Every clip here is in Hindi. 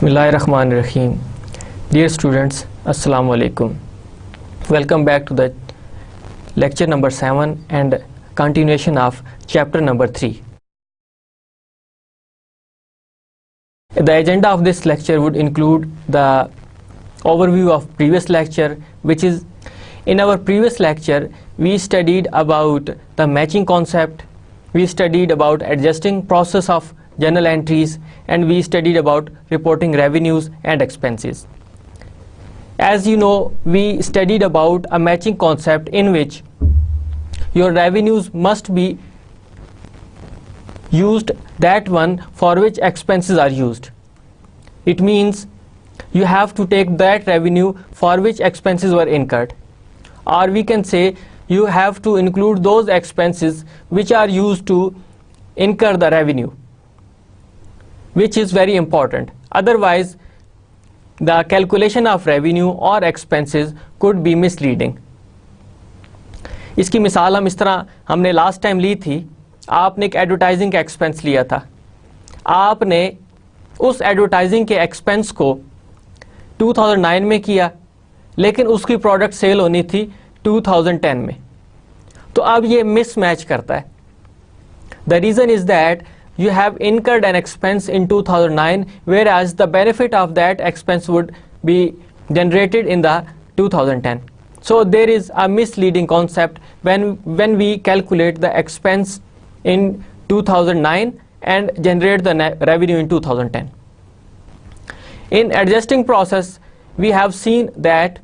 Bismillahirrahmanirrahim. Dear students, Assalamu alaikum. Welcome back to the lecture number 7 and continuation of chapter number 3. The agenda of this lecture would include the overview of previous lecture, which is, in our previous lecture we studied about the matching concept, we studied about adjusting process of journal entries, and we studied about reporting revenues and expenses. As you know, we studied about a matching concept in which your revenues must be used that one for which expenses are used. It means you have to take that revenue for which expenses were incurred, or we can say you have to include those expenses which are used to incur the revenue, which is very important. Otherwise, the calculation of revenue or expenses could be misleading. इसकी मिसाल हम इस तरह हमने लास्ट टाइम ली थी. आपने एक एडवर्टाइजिंग का एक्सपेंस लिया था. आपने उस एडवर्टाइजिंग के एक्सपेंस को 2009 में किया, लेकिन उसकी प्रोडक्ट सेल होनी थी 2010 में. तो अब ये मिसमैच करता है. The reason is that you have incurred an expense in 2009, whereas the benefit of that expense would be generated in the 2010. So there is a misleading concept when we calculate the expense in 2009 and generate the revenue in 2010. In adjusting process, we have seen that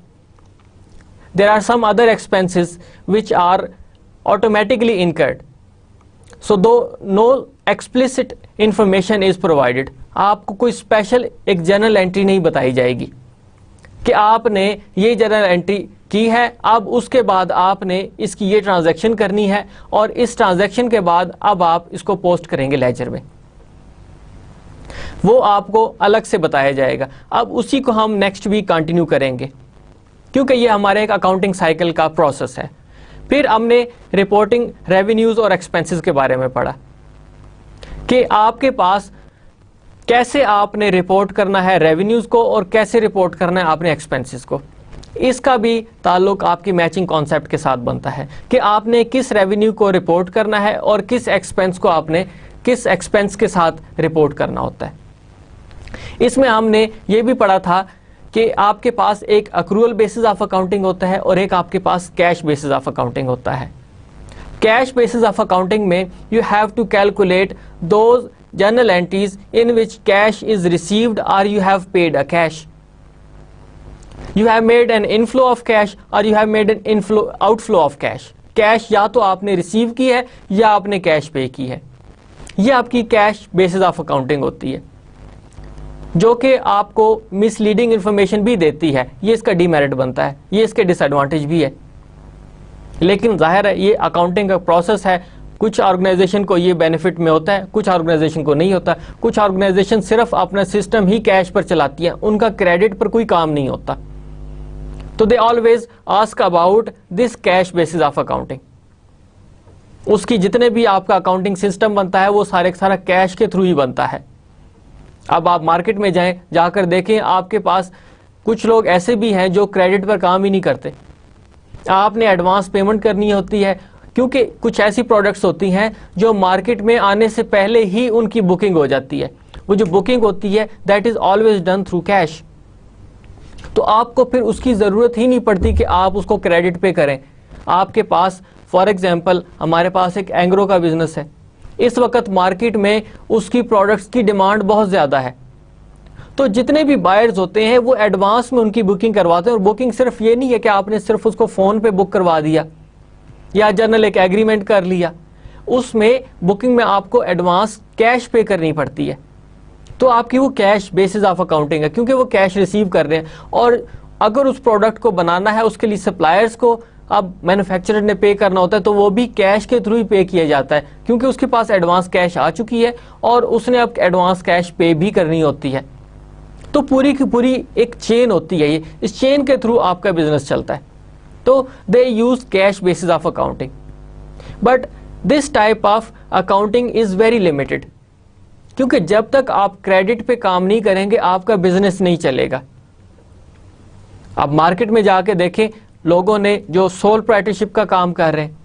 there are some other expenses which are automatically incurred. So though no explicit information is provided, आपको कोई स्पेशल एक जर्नल एंट्री नहीं बताई जाएगी कि आपने ये जर्नल एंट्री की है, अब उसके बाद आपने इसकी ये ट्रांजैक्शन करनी है और इस ट्रांजैक्शन के बाद अब आप इसको पोस्ट करेंगे लेजर में. वो आपको अलग से बताया जाएगा. अब उसी को हम नेक्स्ट वीक कंटिन्यू करेंगे, क्योंकि ये हमारे एक अकाउंटिंग साइकिल का प्रोसेस है. फिर हमने रिपोर्टिंग रेवेन्यूज़ और एक्सपेंसेस के बारे में पढ़ा कि आपके पास कैसे आपने रिपोर्ट करना है रेवेन्यूज़ को और कैसे रिपोर्ट करना है आपने एक्सपेंसेस को. इसका भी ताल्लुक आपकी मैचिंग कॉन्सेप्ट के साथ बनता है कि आपने किस रेवेन्यू को रिपोर्ट करना है और किस एक्सपेंस को आपने किस एक्सपेंस के साथ रिपोर्ट करना होता है. इसमें हमने ये भी पढ़ा था कि आपके पास एक अक्रूअल बेसिस ऑफ अकाउंटिंग होता है और एक आपके पास कैश बेसिस ऑफ अकाउंटिंग होता है. कैश बेसिस ऑफ अकाउंटिंग में you have to calculate those journal entries in which cash is received और you have paid a cash. You have made an inflow of cash और you have made an inflow outflow of cash. Cash या तो आपने रिसीव की है या आपने कैश पे की है. ये आपकी कैश बेसिस ऑफ अकाउंटिंग होती है, जो कि आपको मिसलीडिंग इंफॉर्मेशन भी देती है. ये इसका डीमेरिट बनता है, ये इसके डिसएडवांटेज भी है. लेकिन जाहिर है ये अकाउंटिंग का प्रोसेस है. कुछ ऑर्गेनाइजेशन को ये बेनिफिट में होता है, कुछ ऑर्गेनाइजेशन को नहीं होता. कुछ ऑर्गेनाइजेशन सिर्फ अपना सिस्टम ही कैश पर चलाती है, उनका क्रेडिट पर कोई काम नहीं होता. तो they always ask about this cash basis of accounting. उसकी जितने भी आपका अकाउंटिंग सिस्टम बनता है वो सारे सारा कैश के थ्रू ही बनता है. अब आप मार्केट में जाएं, जाकर देखें, आपके पास कुछ लोग ऐसे भी हैं जो क्रेडिट पर काम ही नहीं करते. आपने एडवांस पेमेंट करनी होती है, क्योंकि कुछ ऐसी प्रोडक्ट्स होती हैं जो मार्केट में आने से पहले ही उनकी बुकिंग हो जाती है. वो जो बुकिंग होती है that is always done through cash. तो आपको फिर उसकी ज़रूरत ही नहीं पड़ती कि आप उसको क्रेडिट पे करें. आपके पास फॉर एग्जांपल हमारे पास एक एंग्रो का बिजनेस है. इस वक्त मार्केट में उसकी प्रोडक्ट्स की डिमांड बहुत ज़्यादा है, तो जितने भी बायर्स होते हैं वो एडवांस में उनकी बुकिंग करवाते हैं. और बुकिंग सिर्फ ये नहीं है कि आपने सिर्फ उसको फ़ोन पे बुक करवा दिया या जर्नल एक एग्रीमेंट कर लिया. उसमें बुकिंग में आपको एडवांस कैश पे करनी पड़ती है. तो आपकी वो कैश बेसिस ऑफ अकाउंटिंग है, क्योंकि वो कैश रिसीव कर रहे हैं. और अगर उस प्रोडक्ट को बनाना है उसके लिए सप्लायर्स को अब मैन्युफैक्चरर ने पे करना होता है तो वो भी कैश के थ्रू ही पे किया जाता है, क्योंकि उसके पास एडवांस कैश आ चुकी है और उसने अब एडवांस कैश पे भी करनी होती है। तो पूरी की पूरी एक चेन होती है, ये इस चेन के थ्रू आपका बिजनेस चलता है। तो they use cash basis of accounting, but this type of accounting is very limited, क्योंकि जब तक आप क्रेडिट पे काम नहीं करेंगे आपका बिजनेस नहीं चलेगा। आप मार्केट में जाके देखें, लोगों ने जो सोल प्रोप्राइटरशिप का काम कर रहे हैं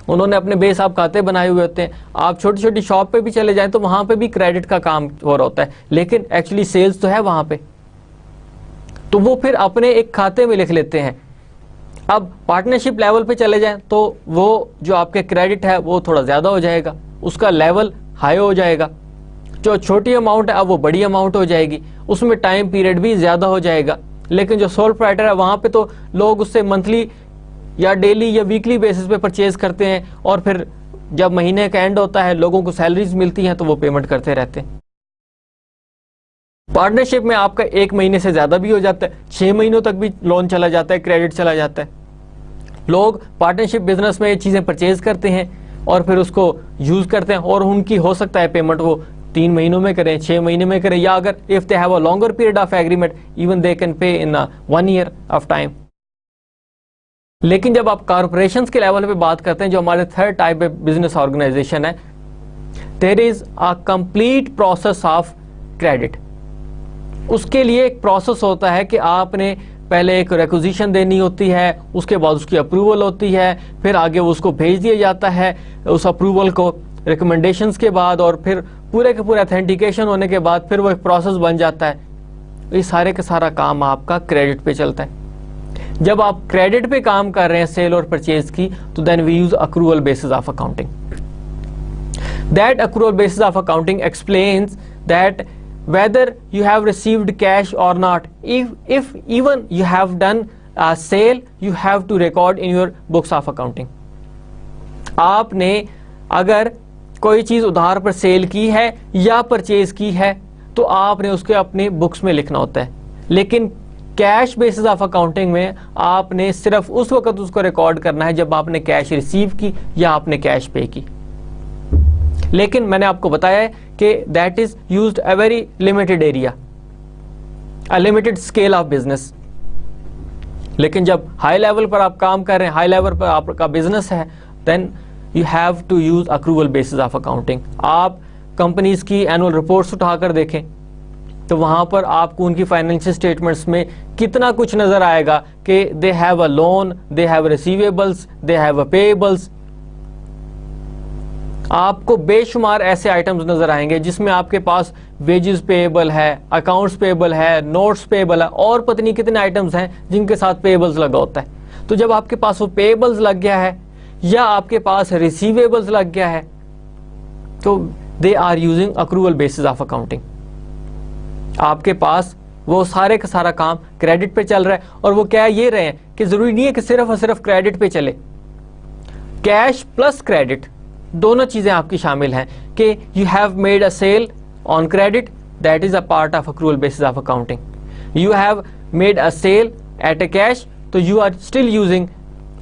उन्होंने अपने बेहिसाब खाते बनाए हुए होते हैं। आप छोटी छोटी शॉप पे भी चले जाएं तो वहां पे भी क्रेडिट का काम हो रहा होता है, लेकिन एक्चुअली सेल्स तो है वहां पे, तो वो फिर अपने एक खाते में लिख लेते हैं। अब पार्टनरशिप लेवल पे चले जाएं तो वो जो आपके क्रेडिट है वो थोड़ा ज़्यादा हो जाएगा, उसका लेवल हाई हो जाएगा। जो छोटी अमाउंट है अब वो बड़ी अमाउंट हो जाएगी, उसमें टाइम पीरियड भी ज़्यादा हो जाएगा। लेकिन जो सोल प्रोप्राइटर है वहाँ पे तो लोग उससे मंथली या डेली या वीकली बेसिस पे परचेज करते हैं, और फिर जब महीने का एंड होता है लोगों को सैलरीज मिलती हैं तो वो पेमेंट करते रहते हैं। पार्टनरशिप में आपका 1 महीने से ज़्यादा भी हो जाता है, 6 महीनों तक भी लोन चला जाता है, क्रेडिट चला जाता है। लोग पार्टनरशिप बिजनेस में ये चीज़ें परचेज करते हैं और फिर उसको यूज़ करते हैं, और उनकी हो सकता है पेमेंट वो 3 महीनों में करें, 6 महीने में करें, या अगर if they have a longer period of agreement even they can pay in 1 year of time. लेकिन जब आप कॉर्पोरेशंस के लेवल पे बात करते हैं, जो हमारे third type of business organisation है, there is a complete process of credit. उसके लिए एक प्रोसेस होता है कि आपने पहले एक रिक्विजिशन देनी होती है, उसके बाद उसकी अप्रूवल होती है, फिर आगे उसको भेज दिया जाता है उस अप्रूवल को रिकमेंडेशंस के बाद, और फिर पूरे के पूरे ऑथेंटिकेशन होने के बाद फिर वो एक प्रोसेस बन जाता है। ये सारे का सारा काम आपका क्रेडिट पे चलता है। जब आप क्रेडिट पे काम कर रहे हैं सेल और परचेज की, तो then we use accrual basis of accounting. That accrual basis of accounting explains that whether you have received cash or not, if even you have done a sale, you have to record in your books of accounting. आपने अगर कोई चीज उधार पर सेल की है या परचेज की है तो आपने उसके अपने बुक्स में लिखना होता है, लेकिन कैश बेसिस ऑफ अकाउंटिंग में आपने सिर्फ उस वक्त उसको रिकॉर्ड करना है जब आपने कैश रिसीव की या आपने कैश पे की। लेकिन मैंने आपको बताया है कि that is used a very limited area, a limited scale of business. लेकिन जब हाई लेवल पर आप काम कर रहे हैं, हाई लेवल पर आपका बिजनेस है, then you have to use accrual basis of accounting. आप कंपनीज की एनुअल रिपोर्ट्स उठाकर देखें तो वहां पर आपको उनकी फाइनेंशियल स्टेटमेंट्स में कितना कुछ नजर आएगा कि दे have a loan, they have receivables, they have a payables. आपको बेशुमार ऐसे आइटम्स नजर आएंगे जिसमें आपके पास वेजेस पेएबल है, अकाउंट्स पेएबल है, नोट्स पेएबल है, और पता नहीं कितने आइटम्स हैं जिनके साथ पेएबल्स लगा होता है। तो जब आपके पास वो पेएबल्स लग गया है या आपके पास रिसीवेबल्स लग गया है, तो they are using accrual basis of accounting. आपके पास वो सारे का सारा काम क्रेडिट पे चल रहा है, और वो क्या ये रहे हैं कि जरूरी नहीं है कि सिर्फ और सिर्फ क्रेडिट पे चले, कैश प्लस क्रेडिट दोनों चीजें आपकी शामिल हैं कि you have made a sale on credit, that is a part of accrual basis of accounting. You have made a sale at a cash, तो you are still using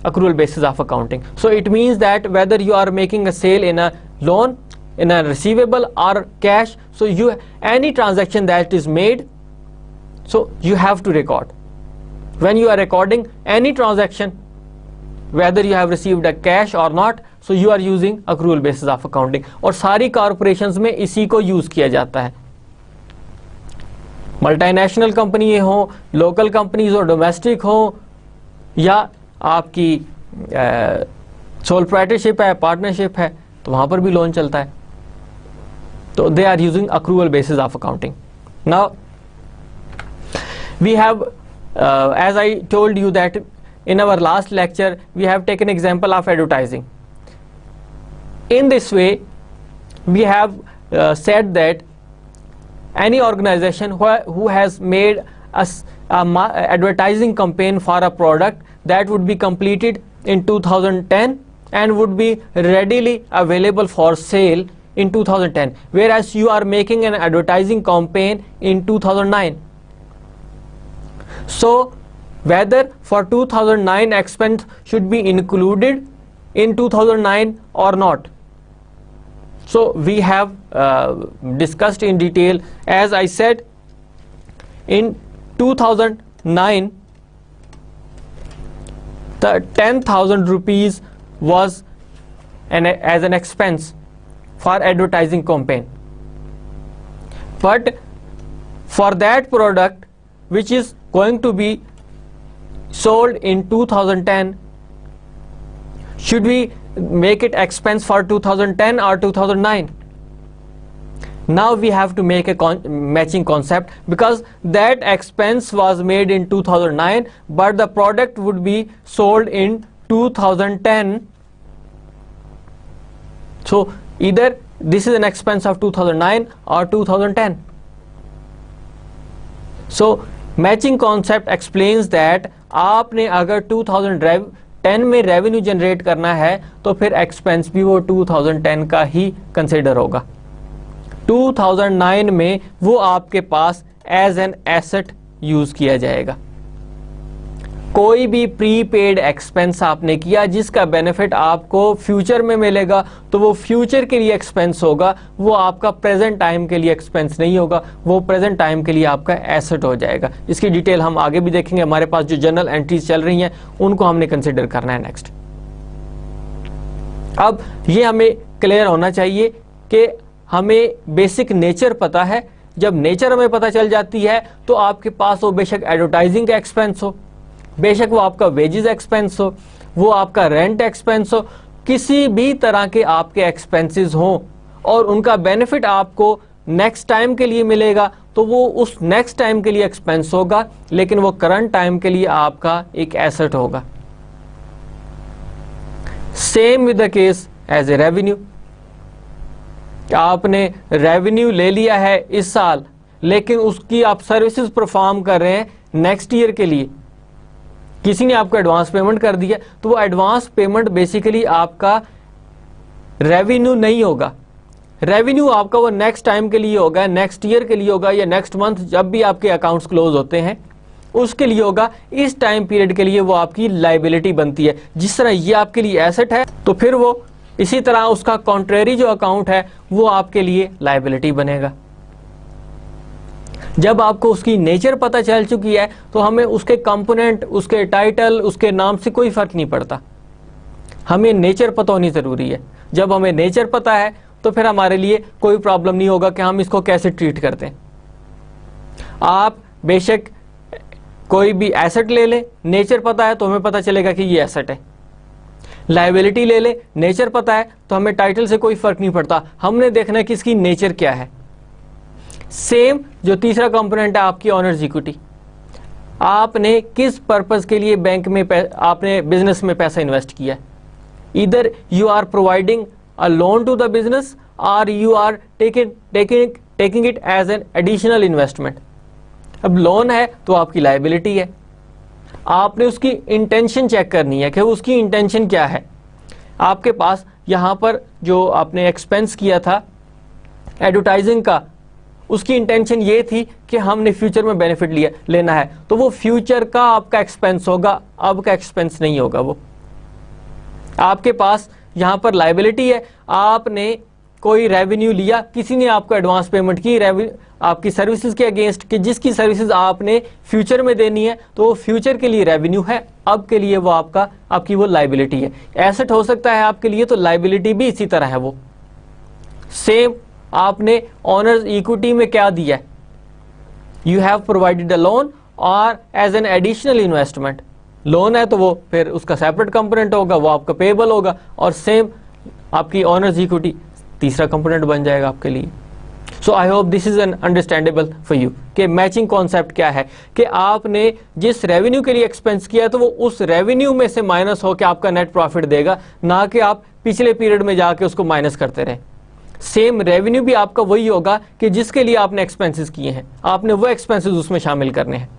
accrual basis of accounting. So it means that whether you are making a sale in a loan, in a receivable or cash, so you any transaction that is made, so you have to record. When you are recording any transaction, whether you have received a cash or not, so you are using accrual basis of accounting. और सारी कॉर्पोरेशंस में इसी को यूज किया जाता है। मल्टीनेशनल कंपनी हो, लोकल कंपनीज हो, डोमेस्टिक हो, या आपकी सोल प्रोप्राइटरशिप है, पार्टनरशिप है, तो वहां पर भी लोन चलता है। तो they are using accrual basis of accounting. Now we have as I told you that in our last lecture we have taken example of advertising. In this way we have said that any organization who has made a advertising campaign for a product that would be completed in 2010 and would be readily available for sale in 2010, whereas you are making an advertising campaign in 2009. So whether for 2009 expense should be included in 2009 or not. So we have discussed in detail. As I said, in 2009 the 10,000 rupees was as an expense for advertising campaign, but for that product which is going to be sold in 2010, should we make it expense for 2010 or 2009? Now we have to make a matching concept, because that expense was made in 2009 but the product would be sold in 2010. So either this is an expense of 2009 or 2010. So matching concept explains that आपने अगर 2010 में रेवेन्यू जनरेट करना है तो फिर एक्सपेंस भी वो 2010 का ही कंसिडर होगा। 2009 में वो आपके पास एज एन एसेट यूज किया जाएगा। कोई भी प्रीपेड एक्सपेंस आपने किया जिसका बेनिफिट आपको फ्यूचर में मिलेगा तो वो फ्यूचर के लिए एक्सपेंस होगा, वो आपका प्रेजेंट टाइम के लिए एक्सपेंस नहीं होगा, वो प्रेजेंट टाइम के लिए आपका एसेट हो जाएगा। इसकी डिटेल हम आगे भी देखेंगे। हमारे पास जो जनरल एंट्रीज चल रही हैं उनको हमने कंसिडर करना है नेक्स्ट। अब ये हमें क्लियर होना चाहिए कि हमें बेसिक नेचर पता है। जब नेचर हमें पता चल जाती है तो आपके पास वो बेशक एडवर्टाइजिंग का एक्सपेंस हो, बेशक वो आपका वेजेस एक्सपेंस हो, वो आपका रेंट एक्सपेंस हो, किसी भी तरह के आपके एक्सपेंसेस हों और उनका बेनिफिट आपको नेक्स्ट टाइम के लिए मिलेगा तो वो उस नेक्स्ट टाइम के लिए एक्सपेंस होगा, लेकिन वो करंट टाइम के लिए आपका एक एसेट होगा। Same with the case as a revenue. आपने रेवेन्यू ले लिया है इस साल, लेकिन उसकी आप सर्विसेज परफॉर्म कर रहे हैं नेक्स्ट ईयर के लिए, किसी ने आपको एडवांस पेमेंट कर दिया तो वो एडवांस पेमेंट बेसिकली आपका रेवेन्यू नहीं होगा। रेवेन्यू आपका वो नेक्स्ट टाइम के लिए होगा, नेक्स्ट ईयर के लिए होगा, या नेक्स्ट मंथ जब भी आपके अकाउंट्स क्लोज होते हैं उसके लिए होगा। इस टाइम पीरियड के लिए वो आपकी लायबिलिटी बनती है। जिस तरह ये आपके लिए एसेट है तो फिर वो इसी तरह उसका कॉन्ट्रेरी जो अकाउंट है वो आपके लिए लायबिलिटी बनेगा। जब आपको उसकी नेचर पता चल चुकी है तो हमें उसके कंपोनेंट, उसके टाइटल, उसके नाम से कोई फर्क नहीं पड़ता, हमें नेचर पता होनी जरूरी है। जब हमें नेचर पता है तो फिर हमारे लिए कोई प्रॉब्लम नहीं होगा कि हम इसको कैसे ट्रीट करते हैं। आप बेशक कोई भी एसेट ले लें, नेचर पता है तो हमें पता चलेगा कि ये एसेट है। लायबिलिटी ले लें, नेचर पता है तो हमें टाइटल से कोई फर्क नहीं पड़ता, हमने देखना है कि इसकी नेचर क्या है। सेम जो तीसरा कंपोनेंट है आपकी ऑनर्स इक्विटी, आपने किस पर्पस के लिए बैंक में आपने बिजनेस में पैसा इन्वेस्ट किया है। इधर you are providing a loan to the business और you are taking it as an additional investment. अब लोन है तो आपकी लायबिलिटी है, आपने उसकी इंटेंशन चेक करनी है कि उसकी इंटेंशन क्या है। आपके पास यहाँ पर जो आपने एक्सपेंस किया था एडवर्टाइजिंग का, उसकी इंटेंशन ये थी कि हमने फ्यूचर में बेनिफिट लेना है, तो वो फ्यूचर का आपका एक्सपेंस होगा, अब का एक्सपेंस नहीं होगा। वो आपके पास यहाँ पर लायबिलिटी है, आपने कोई रेवेन्यू लिया, किसी ने आपको एडवांस पेमेंट की आपकी सर्विसेज के अगेंस्ट कि जिसकी सर्विसेज आपने फ्यूचर में देनी है, तो वो फ्यूचर के लिए रेवेन्यू है, अब के लिए वो आपकी वो लायबिलिटी है। एसेट हो सकता है आपके लिए, तो लायबिलिटी भी इसी तरह है। वो सेम आपने ऑनर्स इक्विटी में क्या दिया है, you have provided a loan और as an additional investment. Loan है तो वो फिर उसका सेपरेट कंपोनेंट होगा, वो आपका पेएबल होगा, और सेम आपकी ऑनर्स इक्विटी तीसरा कंपोनेंट बन जाएगा आपके लिए। So I hope this is an understandable for you कि मैचिंग कॉन्सेप्ट क्या है, कि आपने जिस रेवेन्यू के लिए एक्सपेंस किया है तो वो उस रेवेन्यू में से माइनस होकर आपका नेट प्रॉफिट देगा, ना कि आप पिछले पीरियड में जाके उसको माइनस करते रहे। सेम रेवेन्यू भी आपका वही होगा कि जिसके लिए आपने एक्सपेंसेस किए हैं, आपने वो एक्सपेंसेस उसमें शामिल करने हैं,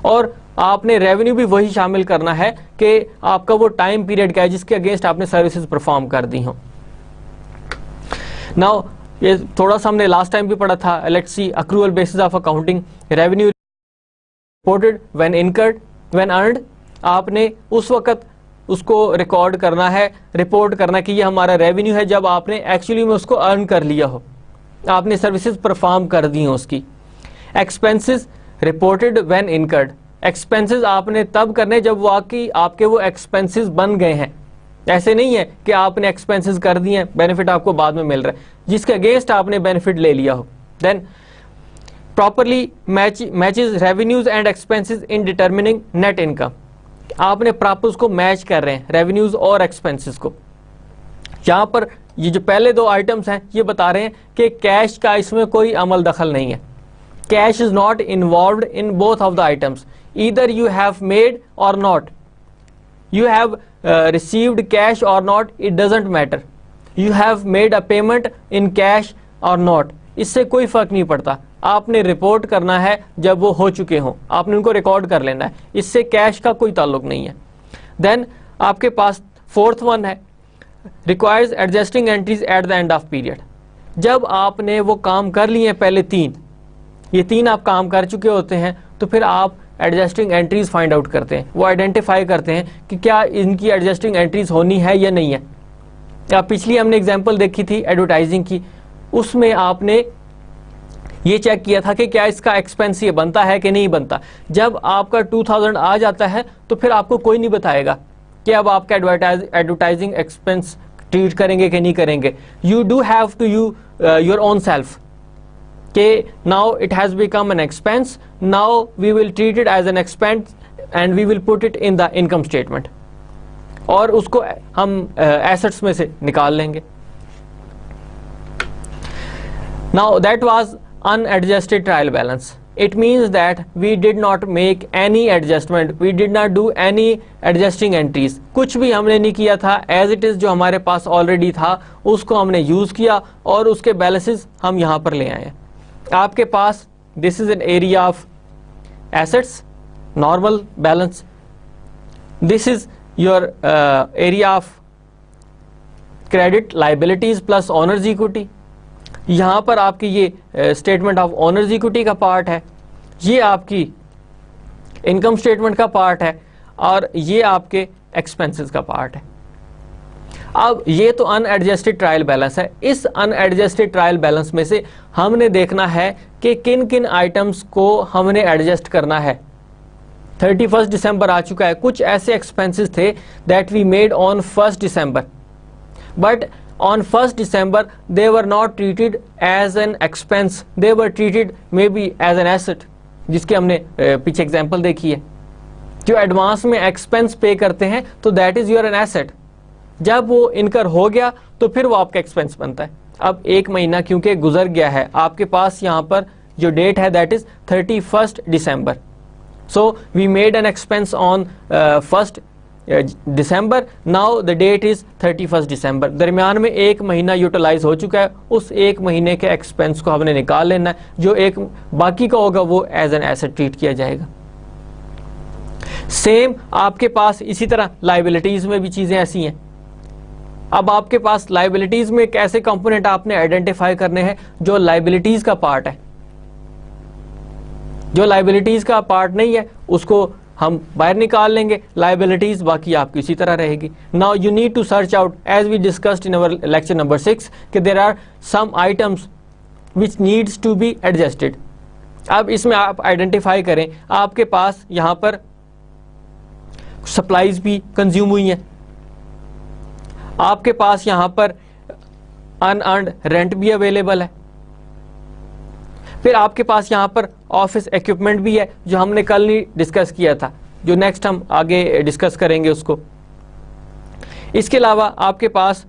और आपने रेवेन्यू भी वही शामिल करना है कि आपका वो टाइम पीरियड क्या है जिसके अगेंस्ट आपने सर्विसेज परफॉर्म कर दी हो। नाउ ये थोड़ा सा हमने लास्ट टाइम भी पढ़ा था। Let's see accrual basis of accounting, revenue reported when incurred when earned, आपने उस वक्त उसको रिकॉर्ड करना है, रिपोर्ट करना कि ये हमारा रेवेन्यू है जब आपने एक्चुअली में उसको अर्न कर लिया हो, आपने सर्विसेज परफॉर्म कर दी हो उसकी। Expenses reported when incurred, expenses आपने तब करने जब वाकई आपके वो एक्सपेंसेस बन गए हैं। ऐसे नहीं है कि आपने एक्सपेंसेस कर दिए हैं, बेनिफिट आपको बाद में मिल रहा है, जिसके अगेंस्ट आपने बेनिफिट ले लिया हो। Then properly matches revenues and expenses in determining net income, आपने प्रॉपर उसको मैच कर रहे हैं रेवेन्यूज और एक्सपेंसेस को। यहाँ पर ये जो पहले दो आइटम्स हैं ये बता रहे हैं कि कैश का इसमें कोई अमल दखल नहीं है। Cash is not involved in both of the items, either you have made और not, you have received cash or not, it doesn't matter, you have made a payment in cash or not, इससे कोई फर्क नहीं पड़ता। आपने रिपोर्ट करना है जब वो हो चुके हों, आपने उनको रिकॉर्ड कर लेना है, इससे कैश का कोई ताल्लुक नहीं है। देन आपके पास फोर्थ वन है, requires adjusting entries at the end of period, जब आपने वो काम कर लिए हैं पहले ये तीन आप काम कर चुके होते हैं, तो फिर आप एडजस्टिंग एंट्रीज फाइंड आउट करते हैं, वो आइडेंटिफाई करते हैं कि क्या इनकी एडजस्टिंग एंट्रीज होनी है या नहीं है। अब पिछली हमने एग्जांपल देखी थी एडवर्टाइजिंग की, उसमें आपने ये चेक किया था कि क्या इसका एक्सपेंस ये बनता है कि नहीं बनता। जब आपका 2000 आ जाता है तो फिर आपको कोई नहीं बताएगा कि अब आपका एडवर्टाइजिंग एक्सपेंस ट्रीट करेंगे कि नहीं करेंगे। You do have to your own self कि now it has become an expense, now we will treat it as an expense and we will put it in the income statement, और उसको हम एसेट्स में से निकाल लेंगे। Now that was unadjusted trial balance. It means that we did not make any adjustment, we did not do any adjusting entries, कुछ भी हमने नहीं किया था, as it is जो हमारे पास ऑलरेडी था उसको हमने यूज किया और उसके बैलेंसेस हम यहाँ पर ले आए। आपके पास this is an area of assets, normal balance, this is your area of credit liabilities plus owners equity. यहाँ पर आपकी ये स्टेटमेंट ऑफ ऑनर्स इक्विटी का पार्ट है, ये आपकी इनकम स्टेटमेंट का पार्ट है, और ये आपके एक्सपेंसेस का पार्ट है। अब ये तो अनएडजस्टेड ट्रायल बैलेंस है। इस अनएडजस्टेड ट्रायल बैलेंस में से हमने देखना है कि किन किन आइटम्स को हमने एडजस्ट करना है। 31 दिसंबर आ चुका है, कुछ ऐसे एक्सपेंसेस थे that we made on 1 December, but on 1 December they were not treated as an expense, they were treated maybe as an asset, जिसके हमने पीछे एग्जांपल देखी है। जो एडवांस में एक्सपेंस पे करते हैं तो that is your an asset, जब वो इनकर हो गया तो फिर वो आपका एक्सपेंस बनता है। अब एक महीना क्योंकि गुजर गया है, आपके पास यहाँ पर जो डेट है that is 31 December, so we made an expense on 1 December, now the date is 31 December. दरमियान में एक महीना यूटिलाइज हो चुका है, उस एक महीने के एक्सपेंस को हमने निकाल लेना है, जो एक बाकी का होगा वो एज एन एसेट ट्रीट किया जाएगा। सेम आपके पास इसी तरह लाइबिलिटीज में भी चीजें ऐसी हैं। अब आपके पास लाइबिलिटीज में एक ऐसे कंपोनेंट आपने आइडेंटिफाई करने हैं जो लाइबिलिटीज का पार्ट है, जो लाइबिलिटीज का पार्ट नहीं है उसको हम बाहर निकाल लेंगे, लाइबिलिटीज बाकी आपकी इसी तरह रहेगी। Now you need to search out as we discussed in our lecture number 6 कि there are some items which needs to be adjusted. अब इसमें आप आइडेंटिफाई करें, आपके पास यहां पर सप्लाईज भी कंज्यूम हुई हैं, आपके पास यहां पर अनअर्न्ड रेंट भी अवेलेबल है, फिर आपके पास यहाँ पर ऑफिस इक्विपमेंट भी है जो हमने कल नहीं डिस्कस किया था, जो नेक्स्ट हम आगे डिस्कस करेंगे उसको। इसके अलावा आपके पास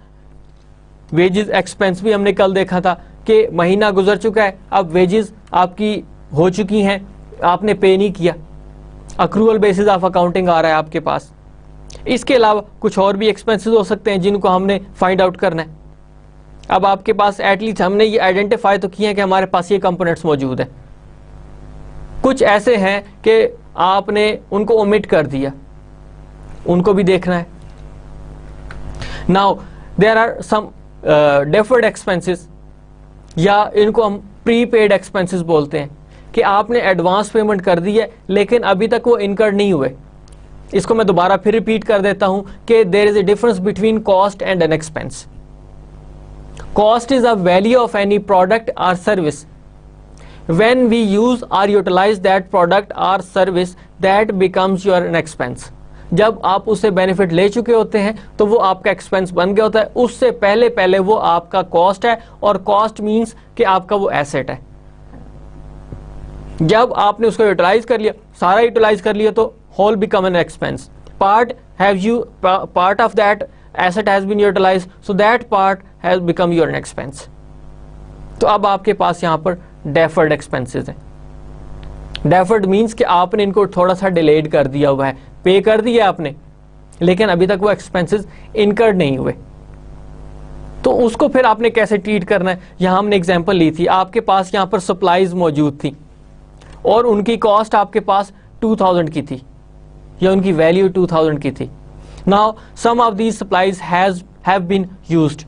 वेजेस एक्सपेंस भी हमने कल देखा था कि महीना गुजर चुका है, अब वेजेस आपकी हो चुकी हैं, आपने पे नहीं किया, अक्रूवल बेसिस ऑफ अकाउंटिंग आ रहा है आपके पास। इसके अलावा कुछ और भी एक्सपेंसेस हो सकते हैं जिनको हमने फाइंड आउट करना है। अब आपके पास एटलीस्ट हमने ये आइडेंटिफाई तो किए हैं कि हमारे पास ये कंपोनेंट्स मौजूद हैं। कुछ ऐसे हैं कि आपने उनको ओमिट कर दिया, उनको भी देखना है। Now there are some deferred expenses, या इनको हम प्रीपेड एक्सपेंसेस बोलते हैं, कि आपने एडवांस पेमेंट कर दी है लेकिन अभी तक वो इनकर्ड नहीं हुए, इसको मैं दोबारा फिर रिपीट कर देता हूं कि there is a difference between cost and an expense. Cost is a value of any product or service. When we use or utilize that product or service, that becomes your an expense. जब आप उससे बेनिफिट ले चुके होते हैं तो वो आपका एक्सपेंस बन गया होता है. उससे पहले पहले वो आपका कॉस्ट है, और कॉस्ट मींस कि आपका वो एसेट है. जब आपने उसको यूटिलाइज कर लिया, सारा यूटिलाइज कर लिया, तो whole become an expense. Part of that asset has been utilise, so that part has become your expense. तो अब आपके पास यहाँ पर डेफर्ड एक्सपेंसेस हैं. डेफर्ड मींस कि आपने इनको थोड़ा सा डिलेड कर दिया हुआ है, पे कर दिया आपने, लेकिन अभी तक वो एक्सपेंसेस इनकर्ड नहीं हुए. तो उसको फिर आपने कैसे ट्रीट करना है. यहाँ हमने एग्जांपल ली थी, आपके पास यहाँ पर सप्लाईज मौजूद थी और उनकी कॉस्ट आपके पास 2000 की थी, या उनकी वैल्यू 2000 की थी. Now some of these supplies have been used,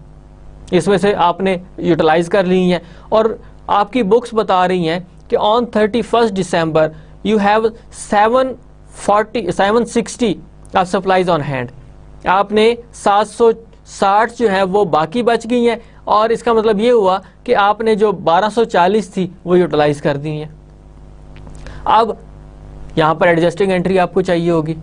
इसमें से आपने यूटिलाइज कर ली हैं, और आपकी बुक्स बता रही हैं कि on 31 December you have 760 of supplies on hand. आपने 760 जो है वो बाकी बच गई हैं, और इसका मतलब ये हुआ कि आपने जो 1240 थी वो यूटिलाइज कर दी हैं. अब यहाँ पर एडजस्टिंग एंट्री आपको चाहिए होगी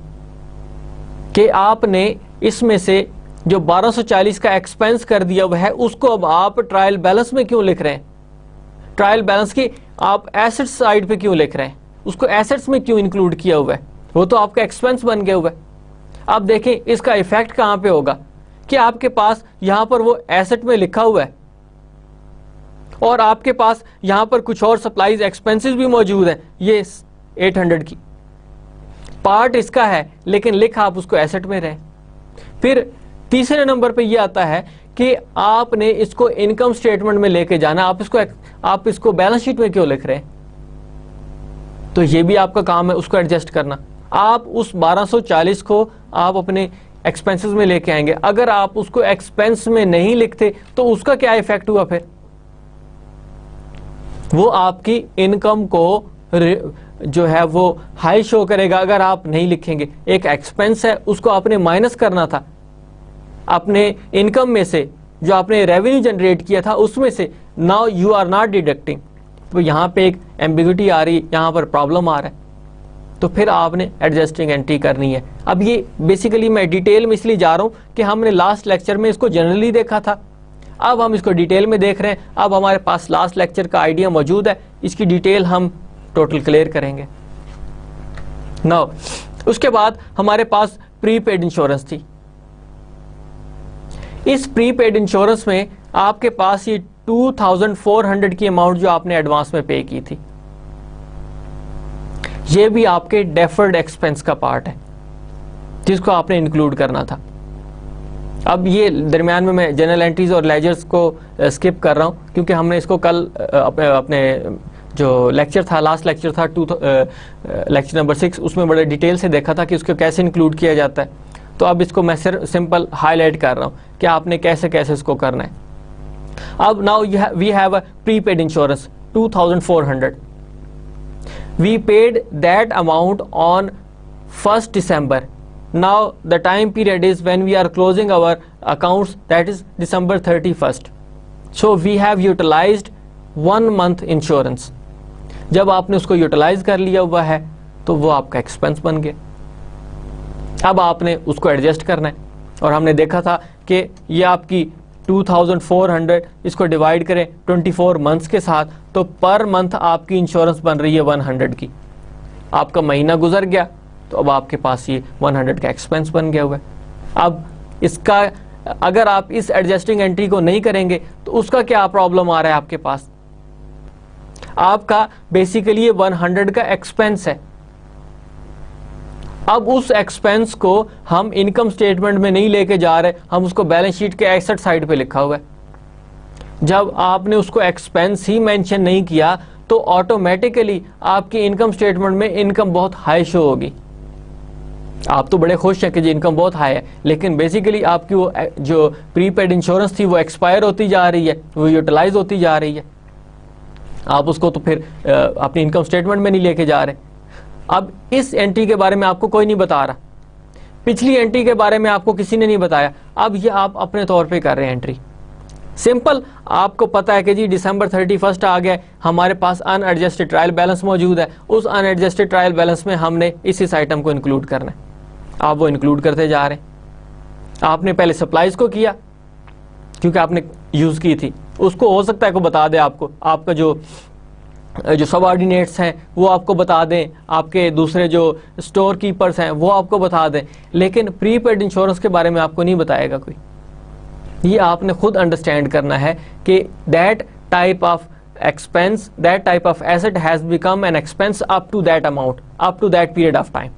कि आपने इसमें से जो 1240 का एक्सपेंस कर दिया हुआ है उसको अब आप ट्रायल बैलेंस में क्यों लिख रहे हैं. ट्रायल बैलेंस की आप एसेट्स साइड पे क्यों लिख रहे हैं, उसको एसेट्स में क्यों इंक्लूड किया हुआ है, वो तो आपका एक्सपेंस बन गया हुआ है. अब देखें इसका इफेक्ट कहां पे होगा कि आपके पास यहां पर वो एसेट में लिखा हुआ है, और आपके पास यहां पर कुछ और सप्लाईज एक्सपेंसेस भी मौजूद है. ये 800 की पार्ट इसका है, लेकिन लिखा आप उसको एसेट में रहे. फिर तीसरे नंबर पे ये आता है कि आपने इसको इनकम स्टेटमेंट में लेके जाना, आप इसको बैलेंस शीट में क्यों लिख रहे हैं. तो ये भी आपका काम है उसको एडजस्ट करना. आप उस 1240 को आप अपने एक्सपेंसेस में लेके आएंगे. अगर आप उसको एक्सपेंस में नहीं लिखते तो उसका क्या इफेक्ट हुआ, फिर वो आपकी इनकम को जो है वो हाई शो करेगा. अगर आप नहीं लिखेंगे, एक एक्सपेंस है उसको आपने माइनस करना था अपने इनकम में से, जो आपने रेवेन्यू जनरेट किया था उसमें से. Now you are not deducting, तो यहाँ पे एक एम्बिग्युइटी आ रही है, यहाँ पर प्रॉब्लम आ रहा है. तो फिर आपने एडजस्टिंग एंट्री करनी है. अब ये बेसिकली मैं डिटेल में इसलिए जा रहा हूँ कि हमने लास्ट लेक्चर में इसको जनरली देखा था, अब हम इसको डिटेल में देख रहे हैं. अब हमारे पास लास्ट लेक्चर का आइडिया मौजूद है, इसकी डिटेल हम टोटल क्लियर करेंगे. नाउ उसके बाद हमारे पास प्रीपेड इंश्योरेंस थी. इस प्रीपेड इंश्योरेंस में आपके पास ये 2400 की अमाउंट जो आपने एडवांस में पे की थी, ये भी आपके डेफर्ड एक्सपेंस का पार्ट है जिसको आपने इंक्लूड करना था. अब ये दरमियान में मैं जनरल एंट्रीज और लेजर्स को स्किप कर रहा हूं, क्योंकि हमने इसको कल अपने जो लेक्चर था, लास्ट लेक्चर था लेक्चर नंबर 6, उसमें बड़े डिटेल से देखा था कि उसको कैसे इंक्लूड किया जाता है. तो अब इसको मैं सिर्फ सिंपल हाईलाइट कर रहा हूं कि आपने कैसे कैसे इसको करना है. अब now we have a prepaid insurance 2400. We paid that amount on 1st December. Now the time period is when we are closing our accounts, that is December 31st. So we have utilized 1 month insurance. जब आपने उसको यूटिलाइज कर लिया हुआ है तो वो आपका एक्सपेंस बन गया. अब आपने उसको एडजस्ट करना है, और हमने देखा था कि ये आपकी 2400, इसको डिवाइड करें 24 मंथ्स के साथ, तो पर मंथ आपकी इंश्योरेंस बन रही है 100 की. आपका महीना गुजर गया तो अब आपके पास ये 100 का एक्सपेंस बन गया हुआ है. अब इसका अगर आप इस एडजस्टिंग एंट्री को नहीं करेंगे तो उसका क्या प्रॉब्लम आ रहा है आपके पास. आपका बेसिकली ये 100 का एक्सपेंस है. अब उस एक्सपेंस को हम इनकम स्टेटमेंट में नहीं लेके जा रहे, हम उसको बैलेंस शीट के एसेट साइड पे लिखा हुआ है. जब आपने उसको एक्सपेंस ही मेंशन नहीं किया तो ऑटोमेटिकली आपकी इनकम स्टेटमेंट में इनकम बहुत हाई शो होगी. आप तो बड़े खुश हैं कि जी इनकम बहुत हाई है, लेकिन बेसिकली आपकी वो जो प्रीपेड इंश्योरेंस थी वो एक्सपायर होती जा रही है, वो यूटिलाइज होती जा रही है. आप उसको तो फिर अपनी इनकम स्टेटमेंट में नहीं लेके जा रहे. अब इस एंट्री के बारे में आपको कोई नहीं बता रहा पिछली एंट्री के बारे में आपको किसी ने नहीं बताया, अब ये आप अपने तौर पे कर रहे हैं एंट्री। सिंपल, आपको पता है कि जी दिसंबर 31 आ गया, हमारे पास अनएडजस्टेड ट्रायल बैलेंस मौजूद है, उस अनएडजस्टेड ट्रायल बैलेंस में हमने इस आइटम को इंक्लूड करना है। आप वो इंक्लूड करते जा रहे हैं। आपने पहले सप्लाईज को किया क्योंकि आपने यूज़ की थी, उसको हो सकता है को बता दे आपको, आपका जो सबऑर्डिनेट्स हैं वो आपको बता दें, आपके दूसरे जो स्टोर कीपर्स हैं वो आपको बता दें, लेकिन प्रीपेड इंश्योरेंस के बारे में आपको नहीं बताएगा कोई। ये आपने खुद अंडरस्टैंड करना है कि that type of expense, that type of asset has become an expense up to that amount, up to that period of time.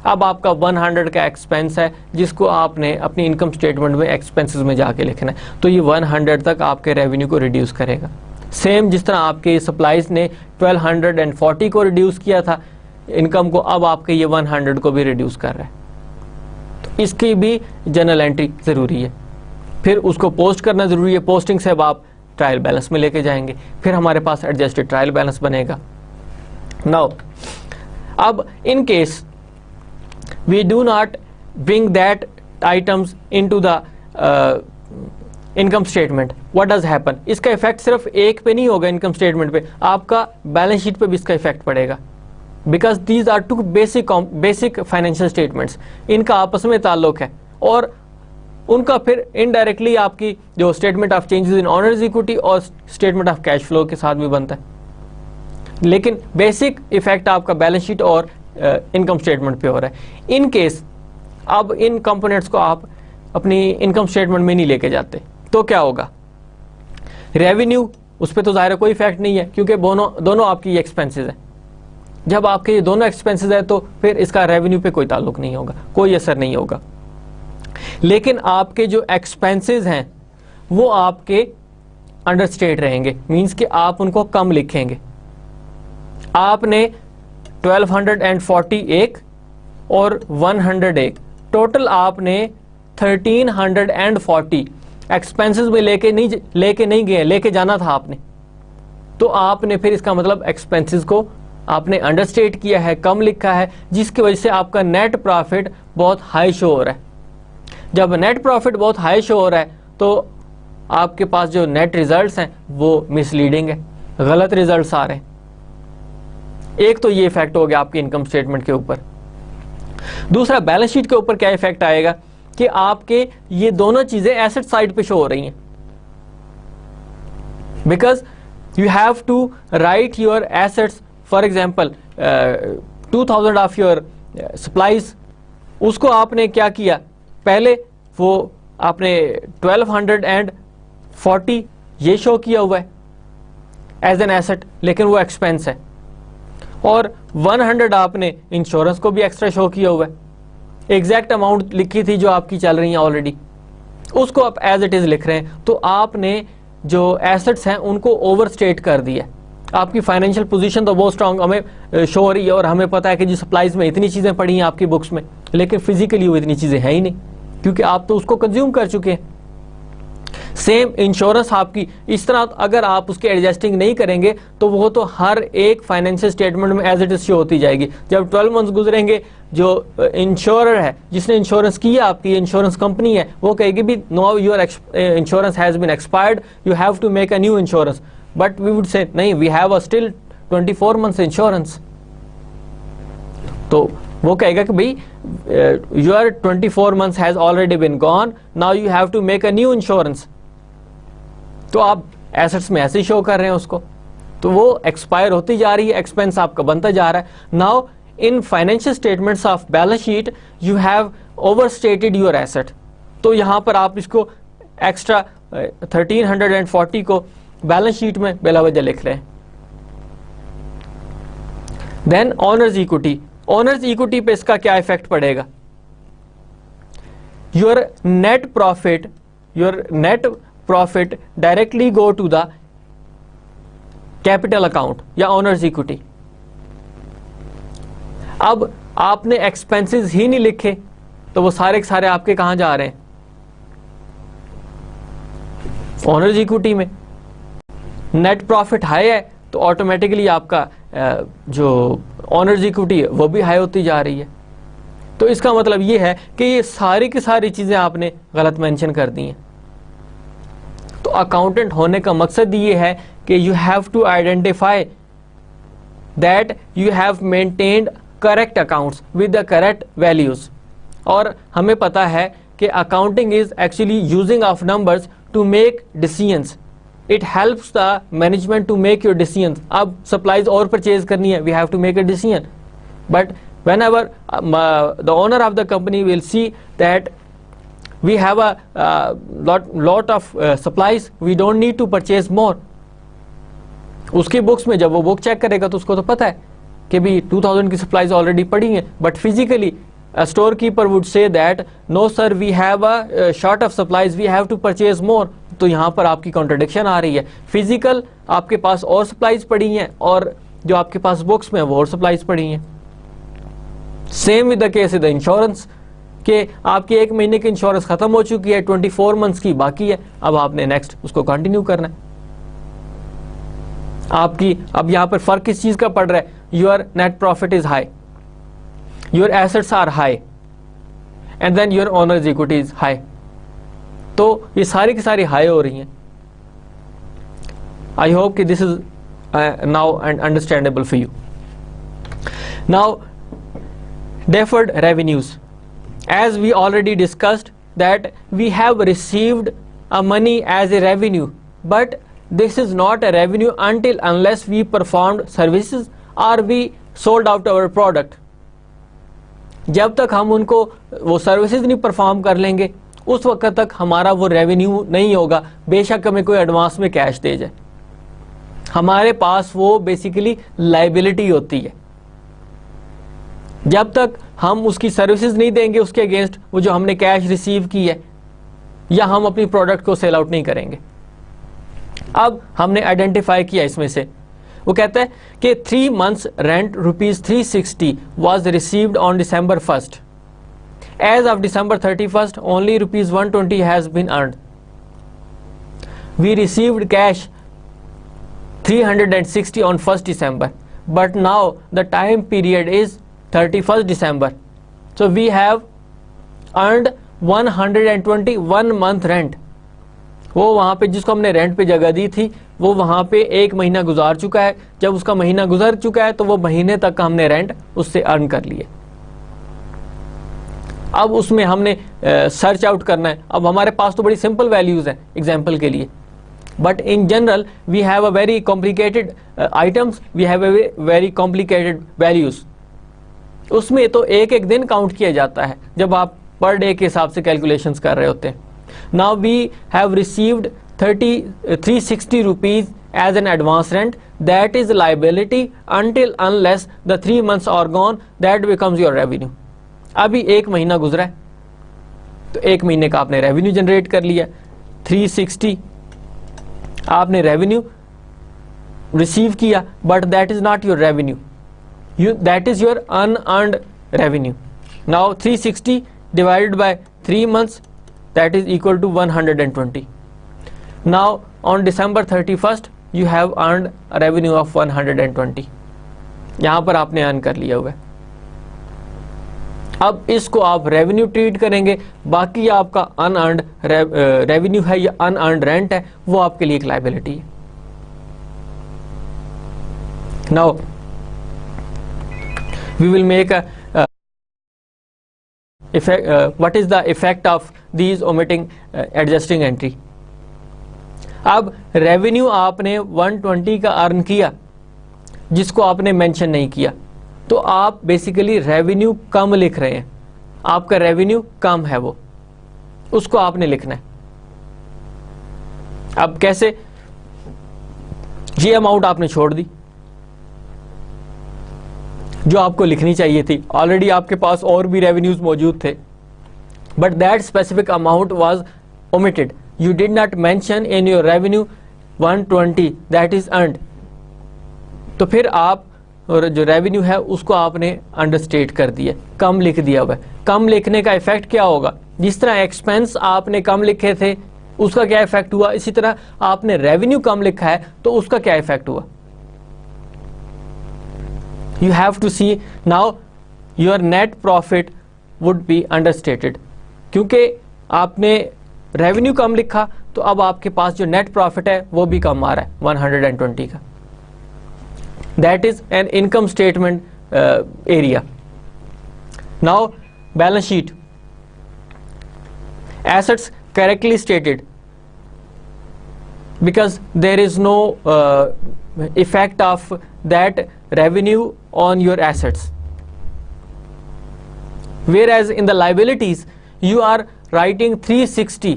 अब आपका 100 का एक्सपेंस है जिसको आपने अपनी इनकम स्टेटमेंट में एक्सपेंसेस में जाके लिखना है, तो ये 100 तक आपके रेवेन्यू को रिड्यूस करेगा। सेम जिस तरह आपके सप्लाईज ने 1240 को रिड्यूस किया था इनकम को, अब आपके ये 100 को भी रिड्यूस कर रहा है। तो इसकी भी जनरल एंट्री ज़रूरी है, फिर उसको पोस्ट करना ज़रूरी है। पोस्टिंग से अब आप ट्रायल बैलेंस में लेके जाएंगे, फिर हमारे पास एडजस्टेड ट्रायल बैलेंस बनेगा। नाउ अब in case we do not bring that items into the income statement, what does happen? इसका इफेक्ट सिर्फ एक पे नहीं होगा इनकम स्टेटमेंट पे, आपका बैलेंस शीट पे भी इसका इफेक्ट पड़ेगा, because these are two basic financial statements, इनका आपस में ताल्लुक है और उनका फिर इनडायरेक्टली आपकी जो statement of changes in honours equity और स्टेटमेंट ऑफ कैश फ्लो के साथ भी बनता है, लेकिन बेसिक इफेक्ट आपका बैलेंस शीट और इनकम स्टेटमेंट पे हो रहा है। इन केस अब इन कंपोनेंट्स को आप अपनी इनकम स्टेटमेंट में नहीं लेके जाते तो क्या होगा? रेवेन्यू उस पर तो ज़ाहिर कोई इफेक्ट नहीं है क्योंकि दोनों आपकी एक्सपेंसेस हैं। जब आपके ये दोनों एक्सपेंसेस है तो फिर इसका रेवेन्यू पे कोई ताल्लुक नहीं होगा, कोई असर नहीं होगा। लेकिन आपके जो एक्सपेंसेस हैं वो आपके अंडरस्टेट रहेंगे, मींस कि आप उनको कम लिखेंगे। आपने 1241 और 101 टोटल आपने 1340 एक्सपेंसेस में लेके नहीं गए, लेके जाना था आपने, तो आपने फिर इसका मतलब एक्सपेंसेस को आपने अंडरस्टेट किया है, कम लिखा है, जिसकी वजह से आपका नेट प्रॉफिट बहुत हाई शो हो रहा है। जब नेट प्रॉफिट बहुत हाई शो हो रहा है तो आपके पास जो नेट रिजल्ट्स हैं वो मिसलीडिंग है, गलत रिजल्ट्स आ रहे हैं। एक तो ये इफेक्ट हो गया आपकी इनकम स्टेटमेंट के ऊपर। दूसरा, बैलेंस शीट के ऊपर क्या इफेक्ट आएगा कि आपके ये दोनों चीजें एसेट साइड पे शो हो रही हैं, because you have to write your assets. For example 2000 of your supplies, उसको आपने क्या किया, पहले वो आपने 1240 ये शो किया हुआ है एज एन एसेट, लेकिन वो एक्सपेंस है, और 100 आपने इंश्योरेंस को भी एक्स्ट्रा शो किया हुआ है। एग्जैक्ट अमाउंट लिखी थी जो आपकी चल रही है ऑलरेडी, उसको आप एज इट इज लिख रहे हैं, तो आपने जो एसेट्स हैं उनको ओवरस्टेट कर दिया। आपकी फाइनेंशियल पोजीशन तो बहुत स्ट्रांग हमें शो हो रही है और हमें पता है कि जी सप्लाईज में इतनी चीज़ें पड़ी हैं आपकी बुक्स में, लेकिन फिजिकली वो इतनी चीज़ें हैं ही नहीं क्योंकि आप तो उसको कंज्यूम कर चुके हैं। सेम इंश्योरेंस आपकी इस तरह अगर आप उसके एडजस्टिंग नहीं करेंगे तो वो तो हर एक फाइनेंशियल स्टेटमेंट में एज इट इज शो होती जाएगी। जब 12 मंथ्स गुजरेंगे, जो इंश्योरर है जिसने इंश्योरेंस किया, आपकी इंश्योरेंस कंपनी है, वो कहेगी भी no your insurance has been expired, you have to make a new insurance, but we would say नहीं, we have a still 24 months insurance. तो वो कहेगा कि भाई your 24 months has already been gone, now you have to make a new insurance. तो आप एसेट्स में ऐसे ही शो कर रहे हैं उसको, तो वो एक्सपायर होती जा रही है, एक्सपेंस आपका बनता जा रहा है। Now in financial statements of balance sheet you have overstated your asset, तो यहां पर आप इसको एक्स्ट्रा 1340 को बैलेंस शीट में बेला वजह लिख रहे हैं। Then owner's equity, owner's equity पे इसका क्या इफेक्ट पड़ेगा? Your net profit directly go to the capital account या ऑनर्स इक्विटी। अब आपने एक्सपेंसेस ही नहीं लिखे तो वो सारे के सारे आपके कहां जा रहे हैं? ऑनर्स इक्विटी में। नेट प्रॉफिट हाई है तो ऑटोमेटिकली आपका जो ऑनर्स इक्विटी है वो भी हाई होती जा रही है। तो इसका मतलब ये है कि ये सारी की सारी चीज़ें आपने गलत मेंशन कर दी हैं। तो अकाउंटेंट होने का मकसद ये है कि you have to identify that you have maintained correct accounts with the correct values. और हमें पता है कि accounting is actually using of numbers to make decisions. It helps the management to make your decisions. अब सप्लाईज और परचेज करनी है, we have to make a decision, but whenever the owner of the company will see that we have a lot of supplies, we don't need to purchase more. उसकी बुक्स में जब वो बुक चेक करेगा तो उसको तो पता है कि भी 2000 की सप्लाईज ऑलरेडी पड़ी हैं, but physically store keeper would say that no sir we have a short of supplies, we have to purchase more. तो यहाँ पर आपकी कॉन्ट्रडिक्शन आ रही है। फिजिकल आपके पास और सप्लाईज पड़ी हैं और जो आपके पास बुक्स में वो और सप्लाईज पड़ी हैं। Same with the case with the insurance के आपकी 1 महीने की इंश्योरेंस खत्म हो चुकी है, 24 मंथ्स की बाकी है, अब आपने नेक्स्ट उसको कंटिन्यू करना है। आपकी अब यहां पर फर्क किस चीज का पड़ रहा है? Your net profit is high, your assets are high and then your owner's equity is high. तो ये सारी की सारी हाई हो रही हैं। आई होप कि this is now and understandable for you. Now deferred revenues, as we already discussed that we have received a money as a revenue, but this is not a revenue until unless we performed services or we sold out our product. जब तक हम उनको वो सर्विसेज नहीं परफॉर्म कर लेंगे उस वक्त तक हमारा वो रेवेन्यू नहीं होगा, बेशक हमें कोई एडवांस में कैश दे जाए। हमारे पास वो बेसिकली लाइबिलिटी होती है। जब तक हम उसकी सर्विसेज नहीं देंगे उसके अगेंस्ट वो जो हमने कैश रिसीव की है, या हम अपनी प्रोडक्ट को सेल आउट नहीं करेंगे। अब हमने आइडेंटिफाई किया इसमें से, वो कहता है कि 3 months rent ₹360 was received on December 1st. As of December 31st, only ₹120 has been earned. We received cash 360 on 1st December, but now the time period is 31st December. So we have earned 121 month rent. वो वहाँ पे जिसको हमने रेंट पे जगह दी थी वो वहाँ पे 1 महीना गुजार चुका है। जब उसका महीना गुजर चुका है तो वो महीने तक का हमने रेंट उससे अर्न कर लिए। अब उसमें हमने सर्च आउट करना है। अब हमारे पास तो बड़ी सिंपल वैल्यूज हैं एग्जाम्पल के लिए, but in general we have a very complicated items, we have a very complicated values. उसमें तो एक एक दिन काउंट किया जाता है जब आप पर डे के हिसाब से कैलकुलेशंस कर रहे होते हैं। Now we have received 360 rupees as an advance rent, that is liability until unless the 3 months are gone, that becomes your revenue. अभी 1 महीना गुजरा है तो 1 महीने का आपने रेवेन्यू जनरेट कर लिया। 360 आपने रेवेन्यू रिसीव किया, but that is not your revenue, that is your unearned revenue. Now 360 divided by 3 months, that is equal to 120. Now on December 31st you have earned a revenue of 120. यहाँ पर आपने अर्न कर लिया हुआ है। अब इसको आप रेवेन्यू ट्रीट करेंगे, बाकी आपका अनअर्नड रेवेन्यू है या अनअर्नड रेंट है वो आपके लिए एक लाइबिलिटी है। Now we will make a effect, what is the effect of these omitting adjusting entry. अब रेवेन्यू आपने 120 का अर्न किया जिसको आपने मेंशन नहीं किया, तो आप बेसिकली रेवेन्यू कम लिख रहे हैं। आपका रेवेन्यू कम है वो, उसको आपने लिखना है। अब कैसे? ये अमाउंट आपने छोड़ दी जो आपको लिखनी चाहिए थी। ऑलरेडी आपके पास और भी रेवेन्यूज मौजूद थे, but that specific amount was omitted. You did not mention in your revenue 120 that is earned. तो फिर आप और जो रेवेन्यू है उसको आपने अंडरस्टेट कर दिया, कम लिख दिया हुआ है। कम लिखने का इफेक्ट क्या होगा? जिस तरह एक्सपेंस आपने कम लिखे थे उसका क्या इफेक्ट हुआ, इसी तरह आपने रेवेन्यू कम लिखा है तो उसका क्या इफेक्ट हुआ। You have to see now your net profit would be understated, क्योंकि आपने रेवेन्यू कम लिखा तो अब आपके पास जो नेट प्रॉफिट है वो भी कम आ रहा है 120 का. That is an income statement area. Now balance sheet. Assets correctly stated because there is no effect of that revenue on your assets, whereas in the liabilities you are writing 360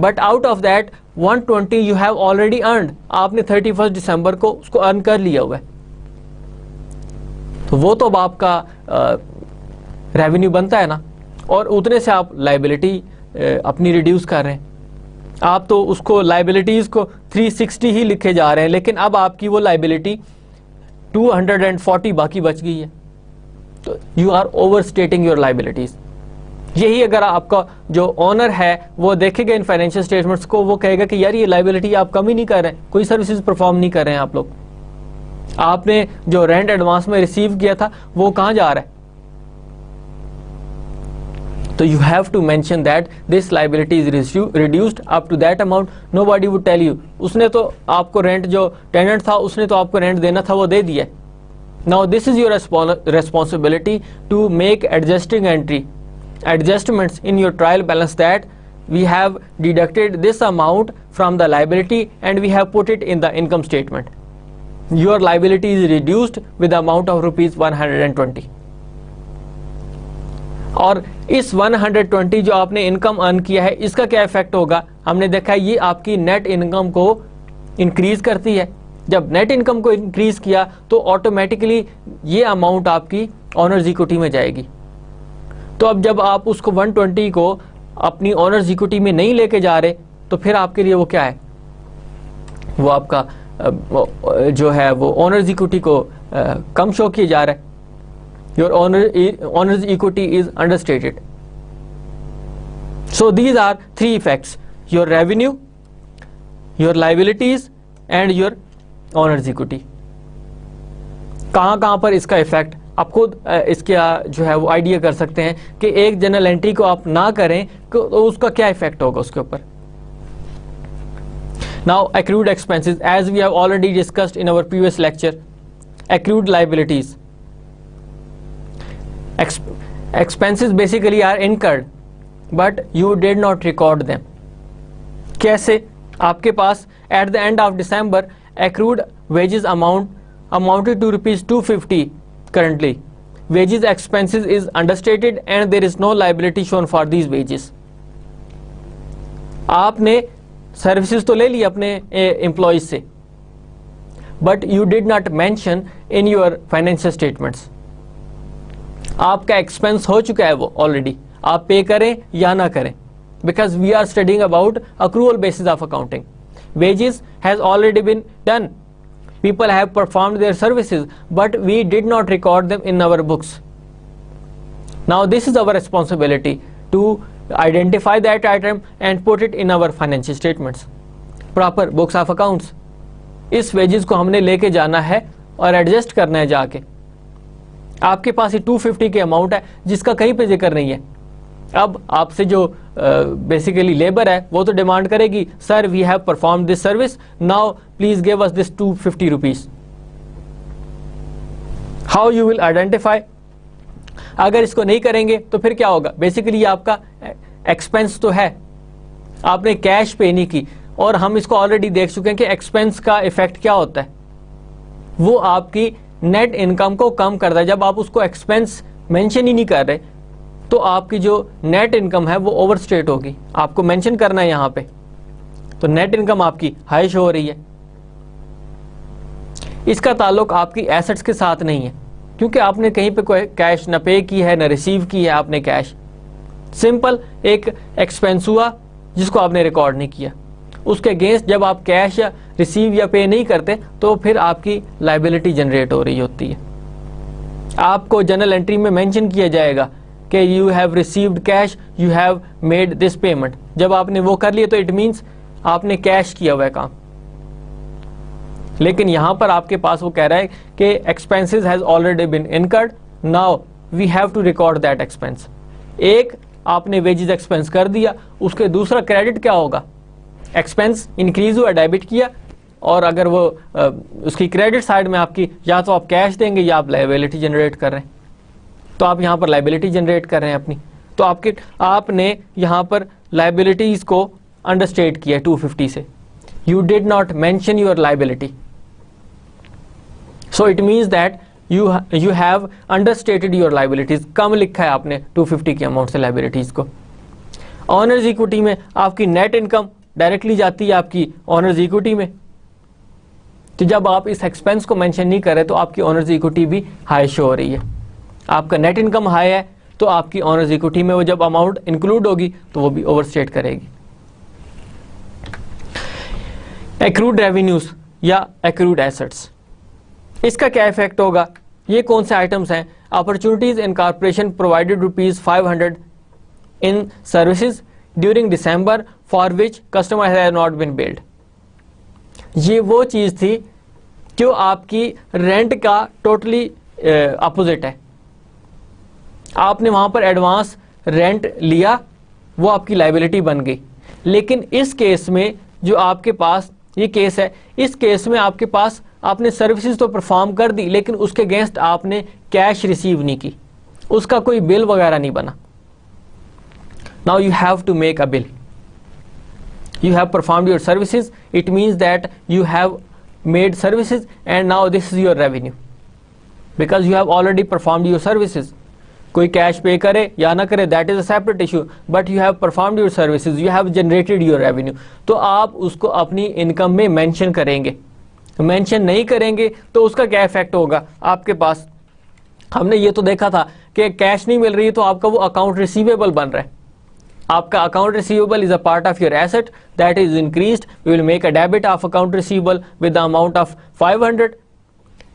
but out of that 120 you have already earned. आपने 31 दिसंबर को उसको अर्न कर लिया हुआ है, तो वो तो अब आपका रेवेन्यू बनता है ना, और उतने से आप लाइबिलिटी अपनी रिड्यूस कर रहे हैं. आप तो उसको लाइबिलिटीज को 360 ही लिखे जा रहे हैं, लेकिन अब आपकी वो लाइबिलिटी 240 बाकी बच गई है, तो you are overstating your liabilities. यही अगर आपका जो ओनर है वो देखेगा इन फाइनेंशियल स्टेटमेंट्स को, वो कहेगा कि यार ये लाइबिलिटी आप कम ही नहीं कर रहे हैं, कोई सर्विसेज परफॉर्म नहीं कर रहे हैं आप लोग. आपने जो रेंट एडवांस में रिसीव किया था वो कहाँ जा रहा है? So you have to mention that this liability is reduced up to that amount. Nobody would tell you. उसने तो आपको रेंट, जो टेनेंट था उसने तो आपको रेंट देना था, वो दे दिया. Now this is your responsibility to make adjustments in your trial balance, that we have deducted this amount from the liability and we have put it in the income statement. Your liability is reduced with the amount of rupees 120. और इस 120 जो आपने इनकम अर्न किया है, इसका क्या इफेक्ट होगा? हमने देखा है ये आपकी नेट इनकम को इंक्रीज करती है. जब नेट इनकम को इंक्रीज किया तो ऑटोमेटिकली ये अमाउंट आपकी ऑनर्स इक्विटी में जाएगी. तो अब जब आप उसको 120 को अपनी ऑनर्स इक्विटी में नहीं लेके जा रहे, तो फिर आपके लिए वो क्या है? वो आपका जो है वो ऑनर्स इक्विटी को कम शो किया जा रहा है. Your owner's equity is understated. So these are three effects: your revenue, your liabilities and your owner's equity. कहाँ पर इसका इफेक्ट आप खुद इसका जो है वो आइडिया कर सकते हैं कि एक जनरल एंट्री को आप ना करें तो उसका क्या इफेक्ट होगा उसके ऊपर. Now accrued expenses, as we have already discussed in our previous lecture. Accrued liabilities. Expenses basically are incurred but you did not record them. कैसे? आपके पास at the end of December accrued wages amounted to rupees 250 currently. Wages expenses is understated and there is no liability shown for these wages. आपने सर्विसेज तो ले ली अपने एम्प्लॉइज से, but you did not mention in your financial statements. आपका एक्सपेंस हो चुका है वो ऑलरेडी, आप पे करें या ना करें, because we are studying about accrual basis of accounting. Wages has already been done, people have performed their services but we did not record them in our books. Now this is our responsibility to identify that item and put it in our financial statements, proper books of accounts. इस वेजेस को हमने लेके जाना है और एडजस्ट करना है जाके. आपके पास ये 250 के अमाउंट है जिसका कहीं पे जिक्र नहीं है. अब आपसे जो बेसिकली लेबर है वो तो डिमांड करेगी, sir we have perform this service, now please give us this 250 rupees. How you will identify? अगर इसको नहीं करेंगे तो फिर क्या होगा? बेसिकली आपका एक्सपेंस तो है, आपने कैश पे नहीं की, और हम इसको ऑलरेडी देख चुके हैं कि एक्सपेंस का इफेक्ट क्या होता है, वो आपकी नेट इनकम को कम करता है. जब आप उसको एक्सपेंस मेंशन ही नहीं कर रहे तो आपकी जो नेट इनकम है वो ओवरस्टेट होगी. आपको मेंशन करना है यहाँ पे, तो नेट इनकम आपकी हाई शो हो रही है. इसका ताल्लुक आपकी एसेट्स के साथ नहीं है, क्योंकि आपने कहीं पे कोई कैश न पे की है न रिसीव की है आपने कैश. सिंपल एक एक्सपेंस हुआ जिसको आपने रिकॉर्ड नहीं किया, उसके अगेंस्ट जब आप कैश या रिसीव या पे नहीं करते तो फिर आपकी लाइबिलिटी जनरेट हो रही होती है. आपको जनरल एंट्री में मेंशन किया जाएगा कि you have received cash, you have made this payment. जब आपने वो कर लिया तो इट मीन्स आपने कैश किया हुआ है काम. लेकिन यहां पर आपके पास वो कह रहा है कि expenses has already been incurred, now we have to record that expense. एक आपने वेजेस एक्सपेंस कर दिया, उसके दूसरा क्रेडिट क्या होगा, एक्सपेंस इंक्रीज हुआ, डेबिट किया, और अगर वो उसकी क्रेडिट साइड में आपकी या तो आप कैश देंगे या आप लायबिलिटी जनरेट कर रहे हैं, तो आप यहाँ पर लायबिलिटी जनरेट कर रहे हैं अपनी, तो आपने यहाँ पर लायबिलिटीज को अंडरस्टेट किया 250 से, you did not mention your liability, so it means that you have understated your liabilities, कम लिखा है आपने 250 की अमाउंट से लायबिलिटीज को। ऑनर्स इक्विटी में आपकी नेट इनकम डायरेक्टली जाती है आपकी ऑनर्स इक्विटी में, तो जब आप इस एक्सपेंस को मेंशन नहीं कर रहे तो आपकी ऑनर्स इक्विटी भी हाई शो हो रही है। आपका नेट इनकम हाई है तो आपकी ऑनर्स इक्विटी में वो जब अमाउंट इंक्लूड होगी तो वो भी ओवरस्टेट करेगी। एक्रूड रेवेन्यूज या एक्रूड एसेट्स, इसका क्या इफेक्ट होगा, ये कौन से आइटम्स हैं, opportunities in corporation provided ₹500 in services during December for which customer has not been billed. ये वो चीज थी जो आपकी रेंट का टोटली अपोजिट है, आपने वहां पर एडवांस रेंट लिया, वो आपकी लायबिलिटी बन गई। लेकिन इस केस में जो आपके पास ये केस है, इस केस में आपके पास आपने सर्विसेज तो परफॉर्म कर दी लेकिन उसके अगेंस्ट आपने कैश रिसीव नहीं की, उसका कोई बिल वगैरह नहीं बना। Now you have to make a bill, you have performed your services, it means that you have made services and now this is your revenue because you have already performed your services. कोई कैश पे करे या ना करे that is a separate issue, but you have performed your services, you have generated your revenue, तो आप उसको अपनी इनकम में मेंशन करेंगे। मेंशन नहीं करेंगे तो उसका क्या इफेक्ट होगा आपके पास, हमने ये तो देखा था कि कैश नहीं मिल रही है तो आपका वो अकाउंट रिसीवेबल बन रहा है, आपका account receivable is a part of your asset that is increased, we will make a debit of account receivable with the amount of 500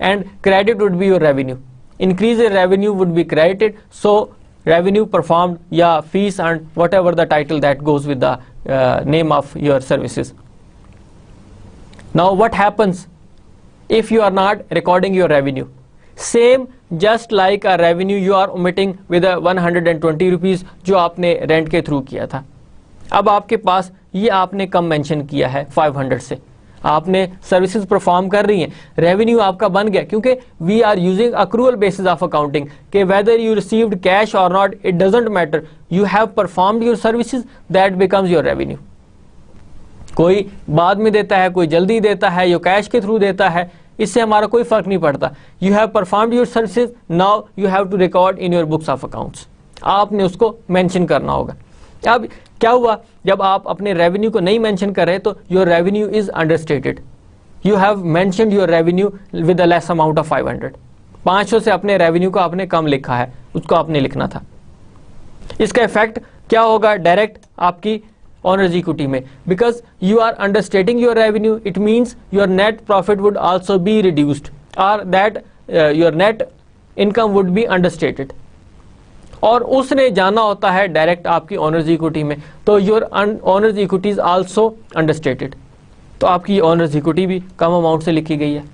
and credit would be your revenue, increase in revenue would be credited, so revenue performed या fees and whatever the title that goes with the name of your services. Now what happens if you are not recording your revenue, same just like a revenue you are omitting with a 120 rupees जो आपने रेंट के थ्रू किया था। अब आपके पास ये आपने कम मेंशन किया है 500 से, आपने सर्विसेज परफॉर्म कर रही हैं, रेवेन्यू आपका बन गया, क्योंकि we are using accrual basis of accounting कि whether you received cash or not it doesn't matter, you have performed your services, that becomes your revenue. कोई बाद में देता है, कोई जल्दी देता है, या कैश के थ्रू देता है, इससे हमारा कोई फर्क नहीं पड़ता। You have performed your services, now you have to record in your books of accounts, आपने उसको मेंशन करना होगा। अब क्या हुआ, जब आप अपने रेवेन्यू को नहीं मेंशन कर रहे तो your revenue is understated, you have mentioned your revenue with a less amount of 500, 500 से अपने रेवेन्यू को आपने कम लिखा है, उसको आपने लिखना था। इसका इफेक्ट क्या होगा डायरेक्ट आपकी ऑनर्स इक्विटी में, because you are understating your revenue, it means your net profit would also be reduced और that your net income would be understated, और उसने जाना होता है डायरेक्ट आपकी ऑनर्स इक्विटी में, तो your honours equity is also understated, तो आपकी ऑनर्स इक्विटी भी कम अमाउंट से लिखी गई है।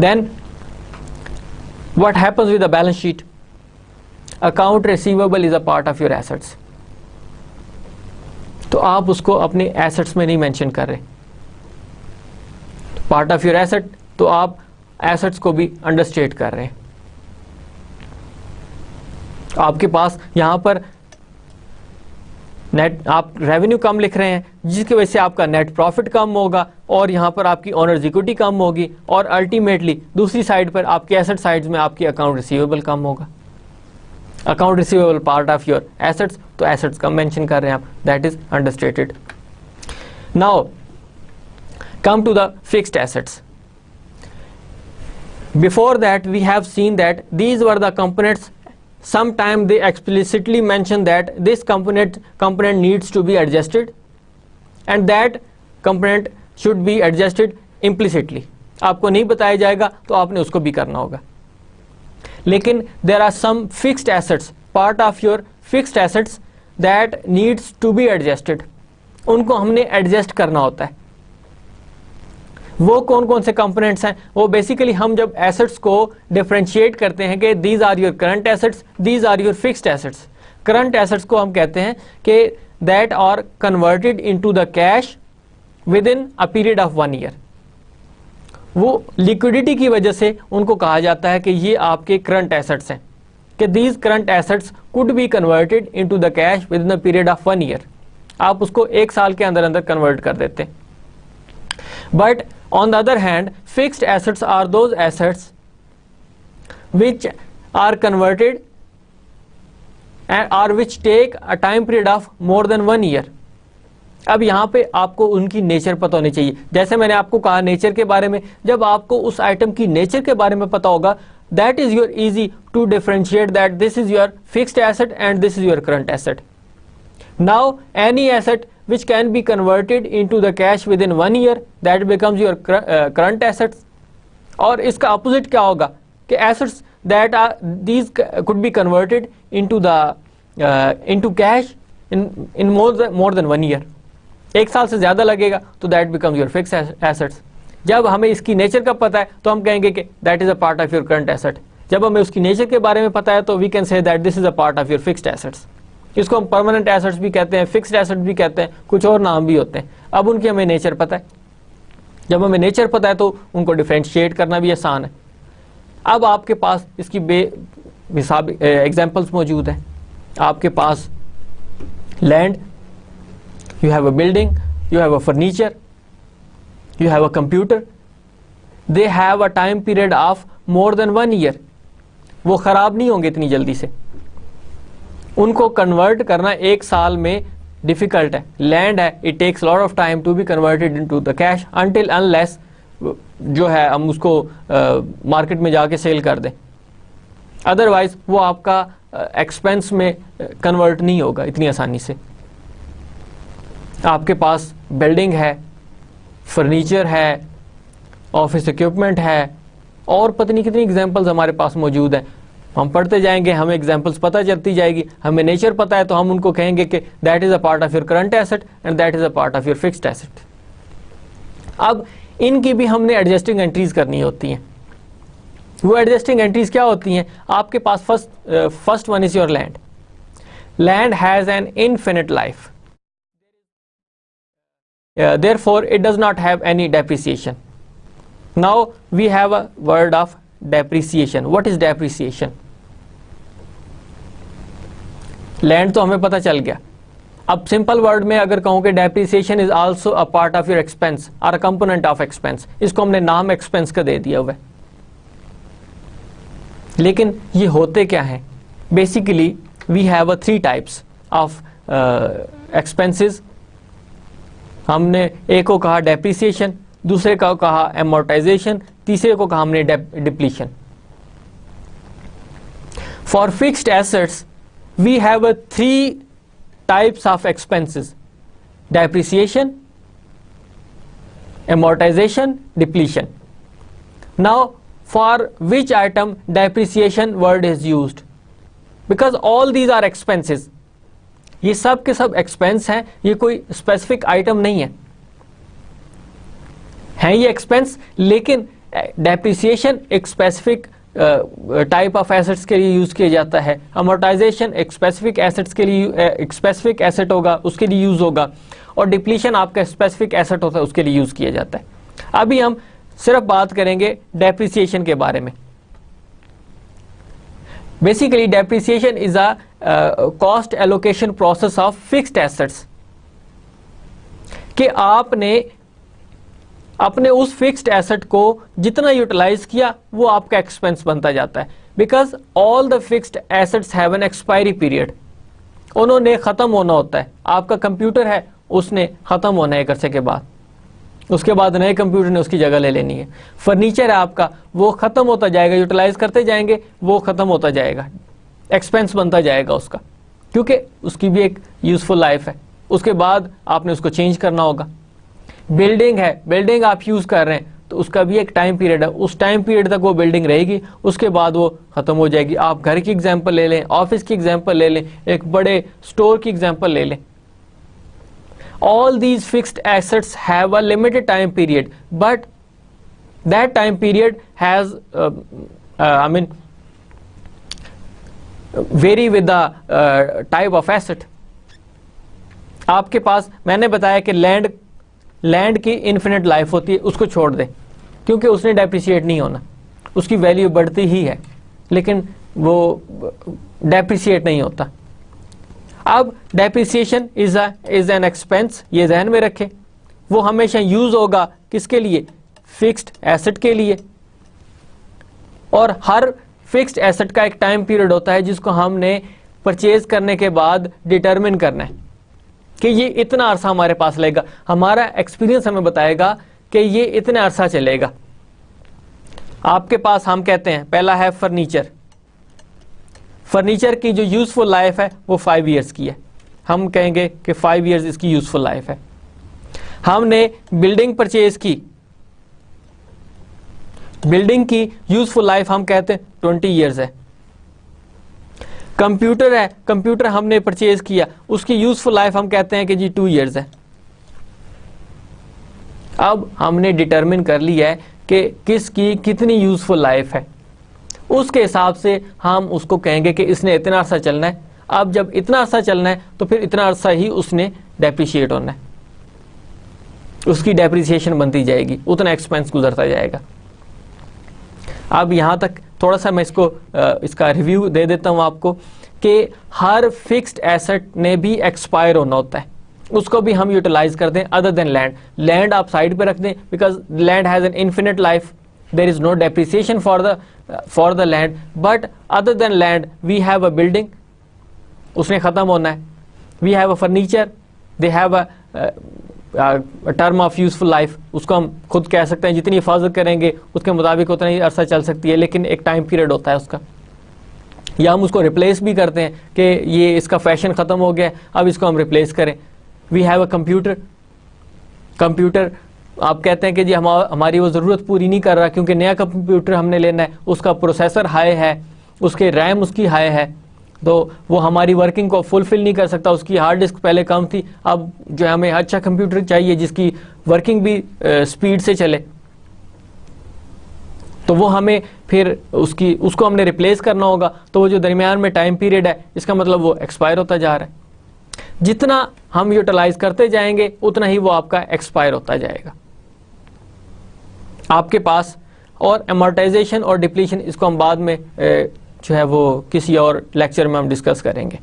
Then what happens with the balance sheet, account receivable is a part of your assets, तो आप उसको अपने एसेट्स में नहीं मेंशन कर रहे, पार्ट ऑफ योर एसेट, तो आप एसेट्स को भी अंडरस्टेट कर रहे हैं। आपके पास यहां पर नेट आप रेवेन्यू कम लिख रहे हैं जिसकी वजह से आपका नेट प्रॉफिट कम होगा और यहां पर आपकी ऑनर्स इक्विटी कम होगी, और अल्टीमेटली दूसरी साइड पर आपकी एसेट साइड में आपकी अकाउंट रिसीवेबल कम होगा। Account receivable part of your assets, तो एसेट्स कम मेंशन कर रहे हैं आप, that is understated. Now come to the fixed assets. Before that we have seen that these were the components, sometime they explicitly mention that this component needs to be adjusted and that component should be adjusted implicitly, आपको नहीं बताया जाएगा तो आपने उसको भी करना होगा। लेकिन there are some fixed assets, part of your fixed assets that needs to be adjusted, उनको हमने adjust करना होता है। वो कौन कौन से कंपोनेंट्स हैं? वो बेसिकली हम जब एसेट्स को डिफरेंशिएट करते हैं कि these are your current assets, these are your fixed assets. Current assets को हम कहते हैं कि that are converted into the cash within a period of 1 year. वो लिक्विडिटी की वजह से उनको कहा जाता है कि ये आपके करंट एसेट्स हैं, कि these current assets could be converted into the cash with in the period of 1 year. आप उसको 1 साल के अंदर अंदर कन्वर्ट कर देते हैं। But on the other hand, fixed assets are those assets which are converted or which take a time period of more than 1 year. अब यहाँ पे आपको उनकी नेचर पता होनी चाहिए। जैसे मैंने आपको कहा नेचर के बारे में, जब आपको उस आइटम की नेचर के बारे में पता होगा, that is your easy to differentiate that this is your fixed asset and this is your current asset. Now any asset which can be converted into the cash within 1 year, that becomes your current assets. और इसका opposite क्या होगा कि assets that are these could be converted into the into cash in more than 1 year. 1 साल से ज़्यादा लगेगा तो that becomes your fixed assets. जब हमें इसकी नेचर का पता है तो हम कहेंगे कि that is a part of your current asset. जब हमें उसकी नेचर के बारे में पता है तो we can say that this is a part of your fixed assets. इसको हम परमानेंट एसेट्स भी कहते हैं, फिक्स्ड एसेट भी कहते हैं, कुछ और नाम भी होते हैं। अब उनकी हमें नेचर पता है। जब हमें नेचर पता है तो उनको डिफरेंशिएट करना भी आसान है। अब आपके पास इसकी बेमिसाल एग्जांपल्स मौजूद हैं। आपके पास land, you have a building, you have a furniture, you have a computer, they have a time period of more than 1 year. वो खराब नहीं होंगे इतनी जल्दी से। उनको कन्वर्ट करना 1 साल में डिफिकल्ट है। लैंड है, it takes lot of time to be converted into the cash until unless जो है हम उसको मार्केट में जाके सेल कर दें। अदरवाइज वो आपका एक्सपेंस में कन्वर्ट नहीं होगा इतनी आसानी से। आपके पास बिल्डिंग है, फर्नीचर है, ऑफिस इक्विपमेंट है, और पता नहीं कितनी एग्जांपल्स हमारे पास मौजूद हैं। हम पढ़ते जाएंगे, हमें एग्जांपल्स पता चलती जाएगी। हमें नेचर पता है तो हम उनको कहेंगे कि that is a part of your current asset and that is a part of your fixed asset. अब इनकी भी हमने एडजस्टिंग एंट्रीज करनी होती हैं। वो एडजस्टिंग एंट्रीज क्या होती हैं? आपके पास first one is your land. Land has an infinite life, therefore it does not have any depreciation. Now we have a word of depreciation. What is depreciation? Land तो हमें पता चल गया। अब सिंपल वर्ड में अगर कहूं कि depreciation is also a part of your expense और अ कंपोनेंट ऑफ एक्सपेंस, इसको हमने नाम एक्सपेंस का दे दिया हुआ है। लेकिन ये होते क्या हैं? Basically we have 3 types of expenses. हमने एक को कहा डेप्रिसिएशन, दूसरे को कहा एमोर्टाइजेशन, तीसरे को कहा हमने depletion. For fixed assets we have 3 types of expenses: depreciation, amortization, depletion. Now for which item depreciation word is used? Because all these are expenses. ये सब के सब expense हैं, ये कोई specific item नहीं है ये expense, लेकिन depreciation एक specific टाइप ऑफ एसेट्स के लिए यूज किया जाता है। अमोर्टाइजेशन एक स्पेसिफिक एसेट्स के लिए, एक स्पेसिफिक एसेट होगा उसके लिए यूज होगा, और डिप्लीशन आपका स्पेसिफिक एसेट होता है उसके लिए यूज किया जाता है। अभी हम सिर्फ बात करेंगे डेप्रिसिएशन के बारे में। Basically depreciation is a cost allocation process of fixed assets, कि आपने अपने उस फिक्स्ड एसेट को जितना यूटिलाइज किया वो आपका एक्सपेंस बनता जाता है। Because all the fixed assets have an expiry period, उन्होंने ख़त्म होना होता है। आपका कंप्यूटर है, उसने ख़त्म होना है एक अरसे के बाद, उसके बाद नए कंप्यूटर ने उसकी जगह ले लेनी है। फर्नीचर है आपका, वो ख़त्म होता जाएगा, यूटिलाइज करते जाएंगे, वो ख़त्म होता जाएगा, एक्सपेंस बनता जाएगा उसका, क्योंकि उसकी भी एक यूज़फुल लाइफ है। उसके बाद आपने उसको चेंज करना होगा। बिल्डिंग है, बिल्डिंग आप यूज़ कर रहे हैं तो उसका भी एक टाइम पीरियड है, उस टाइम पीरियड तक वो बिल्डिंग रहेगी, उसके बाद वो ख़त्म हो जाएगी। आप घर की एग्जांपल ले लें, ऑफिस की एग्जांपल ले लें, एक बड़े स्टोर की एग्जांपल ले लें। All these fixed assets have a limited time period, but that time period has I mean very with the type of asset. आपके पास मैंने बताया कि लैंड की इन्फिनिट लाइफ होती है, उसको छोड़ दें क्योंकि उसने डेप्रिशिएट नहीं होना, उसकी वैल्यू बढ़ती ही है लेकिन वो डेप्रिशिएट नहीं होता। अब डेप्रिसिएशन इज एन एक्सपेंस, ये ध्यान में रखें। वो हमेशा यूज होगा किसके लिए? फिक्स्ड एसेट के लिए। और हर फिक्स्ड एसेट का एक टाइम पीरियड होता है जिसको हमने परचेज करने के बाद डिटरमिन करना है कि ये इतना अरसा हमारे पास लगेगा। हमारा एक्सपीरियंस हमें बताएगा कि ये इतना अरसा चलेगा। आपके पास हम कहते हैं पहला है फर्नीचर। फर्नीचर की जो यूजफुल लाइफ है वो 5 इयर्स की है। हम कहेंगे कि 5 इयर्स इसकी यूजफुल लाइफ है। हमने बिल्डिंग परचेज की, बिल्डिंग की यूजफुल लाइफ हम कहते हैं 20 इयर्स है। कंप्यूटर है, कंप्यूटर हमने परचेज किया, उसकी यूजफुल लाइफ हम कहते हैं कि जी 2 इयर्स है। अब हमने डिटरमिन कर लिया है कि किसकी कितनी यूजफुल लाइफ है, उसके हिसाब से हम उसको कहेंगे कि इसने इतना अरसा चलना है। अब जब इतना अरसा चलना है तो फिर इतना अरसा ही उसने डेप्रिशिएट होना है, उसकी डेप्रिसिएशन बनती जाएगी, उतना एक्सपेंस गुजरता जाएगा। अब यहाँ तक थोड़ा सा मैं इसका रिव्यू दे देता हूँ आपको कि हर फिक्स्ड एसेट ने भी एक्सपायर होना होता है, उसको भी हम यूटिलाइज करते हैं अदर देन लैंड। लैंड आप साइड पे रख दें because land has an infinite life, there is no depreciation for the land, but other than land we have a building, उसने ख़त्म होना है। We have a furniture, they have a term of useful life, उसको हम खुद कह सकते हैं जितनी हिफाजत करेंगे उसके मुताबिक उतना ही अरसा चल सकती है, लेकिन एक टाइम पीरियड होता है उसका। या हम उसको रिप्लेस भी करते हैं कि ये इसका फैशन ख़त्म हो गया, अब इसको हम रिप्लेस करें। We have a computer, computer आप कहते हैं कि जी हमारी वो ज़रूरत पूरी नहीं कर रहा क्योंकि नया कंप्यूटर हमने लेना है, उसका प्रोसेसर हाई है, उसके रैम उसकी हाई है, तो वो हमारी वर्किंग को फुलफिल नहीं कर सकता। उसकी हार्ड डिस्क पहले कम थी, अब जो हमें अच्छा कंप्यूटर चाहिए जिसकी वर्किंग भी स्पीड से चले, तो वो हमें फिर उसको हमने रिप्लेस करना होगा। तो वो जो दरमियान में टाइम पीरियड है, इसका मतलब वो एक्सपायर होता जा रहा है। जितना हम यूटिलाइज करते जाएंगे उतना ही वो आपका एक्सपायर होता जाएगा आपके पास। और एमोर्टाइजेशन और डिप्लीशन इसको हम बाद में जो है वो किसी और लेक्चर में हम डिस्कस करेंगे।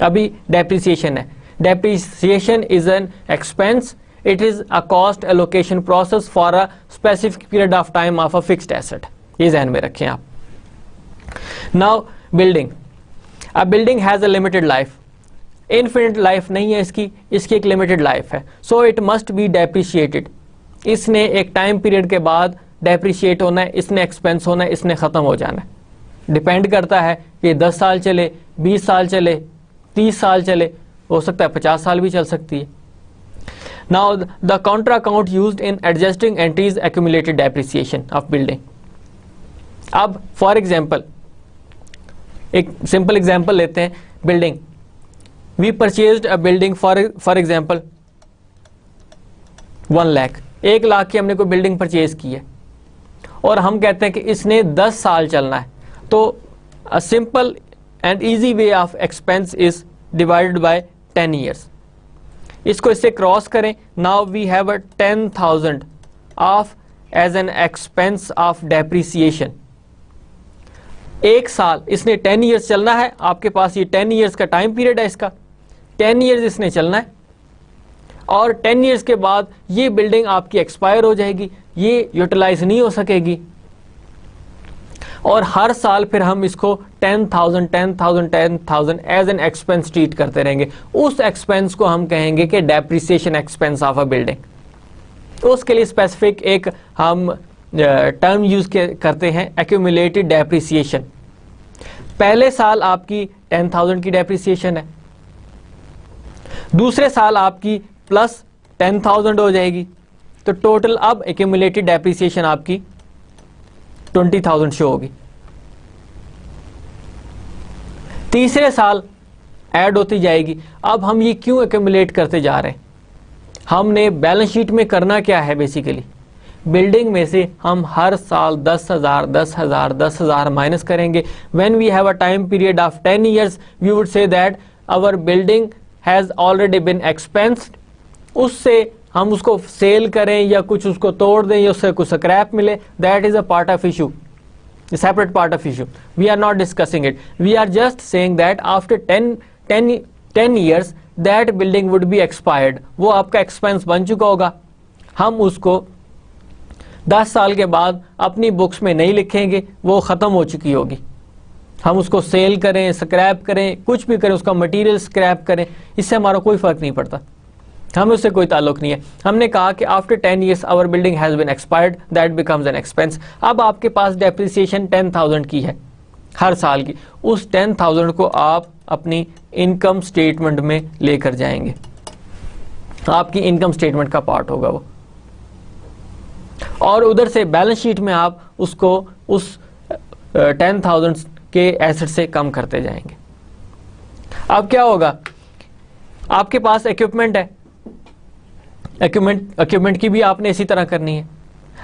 अभी डेप्रिसिएशन है। Depreciation is an expense, it is a cost allocation process for a specific period of time of a fixed asset, ये ध्यान में रखें आप। Now building, a building has a limited life, infinite life नहीं है इसकी एक लिमिटेड लाइफ है। So it must be depreciated, इसने एक टाइम पीरियड के बाद डेप्रिशिएट होना है, इसने एक्सपेंस होना है, इसने ख़त्म हो जाना है। डिपेंड करता है कि 10 साल चले, 20 साल चले, 30 साल चले, हो सकता है 50 साल भी चल सकती है। Now the counter account used in adjusting entries accumulated depreciation of building. अब फॉर एग्जांपल एक सिंपल एग्जांपल लेते हैं, building. We purchased a building for example 1 lakh, 1 lakh की हमने कोई बिल्डिंग परचेज की है और हम कहते हैं कि इसने 10 साल चलना है। तो a simple and easy way of expense is divided by 10 years. इसको इससे क्रॉस करें। Now we have a 10,000 of as an expense of depreciation. 1 साल इसने 10 ईयर्स चलना है, आपके पास ये 10 ईयर्स का टाइम पीरियड है, इसका 10 ईयर्स इसने चलना है और 10 ईयर्स के बाद ये बिल्डिंग आपकी एक्सपायर हो जाएगी, ये यूटिलाइज नहीं हो सकेगी और हर साल फिर हम इसको 10,000 एज एन एक्सपेंस ट्रीट करते रहेंगे। उस एक्सपेंस को हम कहेंगे कि depreciation expense of a building. उसके लिए स्पेसिफिक एक हम टर्म यूज करते हैं, एक्यूमुलेटेड डेप्रिसिएशन। पहले साल आपकी 10,000 की डेप्रिसिएशन है, दूसरे साल आपकी प्लस 10,000 हो जाएगी, तो टोटल अब एक्यूमुलेटेड डेप्रिसिएशन आपकी 20,000 शो होगी। तीसरे साल ऐड होती जाएगी। अब हम ये क्यों एक्यूमुलेट करते जा रहे हैं? हमने बैलेंस शीट में करना क्या है? बेसिकली बिल्डिंग में से हम हर साल 10,000 माइनस करेंगे. When we have a time period of 10 years we would say that our building has already been expensed. उससे हम उसको सेल करें या कुछ उसको तोड़ दें या उससे कुछ स्क्रैप मिले, that is a part of issue, separate part of issue. We are not discussing it. We are just saying that after 10 years that building would be expired. वो आपका एक्सपेंस बन चुका होगा. हम उसको 10 साल के बाद अपनी बुक्स में नहीं लिखेंगे, वो ख़त्म हो चुकी होगी. हम उसको सेल करें, स्क्रैप करें, कुछ भी करें, उसका मटेरियल स्क्रैप करें, इससे हमारा कोई फ़र्क नहीं पड़ता, हमें उससे कोई ताल्लुक नहीं है. हमने कहा कि after 10 years our building has been expired, that becomes an expense. अब आपके पास डेप्रिसिएशन 10,000 की है हर साल की. उस 10,000 को आप अपनी इनकम स्टेटमेंट में लेकर जाएंगे, आपकी इनकम स्टेटमेंट का पार्ट होगा वो, और उधर से बैलेंस शीट में आप उसको उस 10,000 के एसेट से कम करते जाएंगे. अब क्या होगा, आपके पास इक्विपमेंट है, इक्विपमेंट की भी आपने इसी तरह करनी है.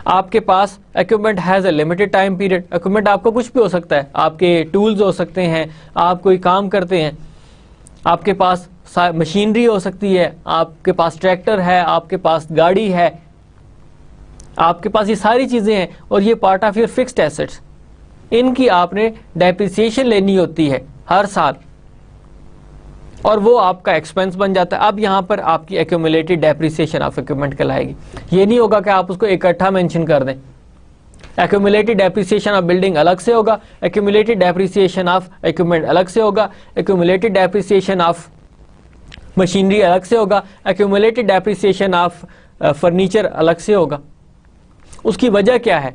आपके पास equipment has a limited time period. Equipment आपको कुछ भी हो सकता है, आपके टूल्स हो सकते हैं, आप कोई काम करते हैं, आपके पास मशीनरी हो सकती है, आपके पास ट्रैक्टर है, आपके पास गाड़ी है, आपके पास ये सारी चीज़ें हैं और ये part of your fixed assets. इनकी आपने डेप्रिसिएशन लेनी होती है हर साल और वो आपका एक्सपेंस बन जाता है. अब यहाँ पर आपकी एक्यूमुलेटेड डेप्रिसिएशन ऑफ इक्विपमेंट कहलाएगी. ये नहीं होगा कि आप उसको इकट्ठा मेंशन कर दें. एक्यूमुलेटेड डेप्रिसिएशन ऑफ बिल्डिंग अलग से होगा, एक्यूमुलेटेड डेप्रिसिएशन ऑफ इक्विपमेंट अलग से होगा, एक्यूमुलेटेड डेप्रिसिएशन ऑफ मशीनरी अलग से होगा, एक्यूमुलेटेड डेप्रिसिएशन ऑफ फर्नीचर अलग से होगा. उसकी वजह क्या है?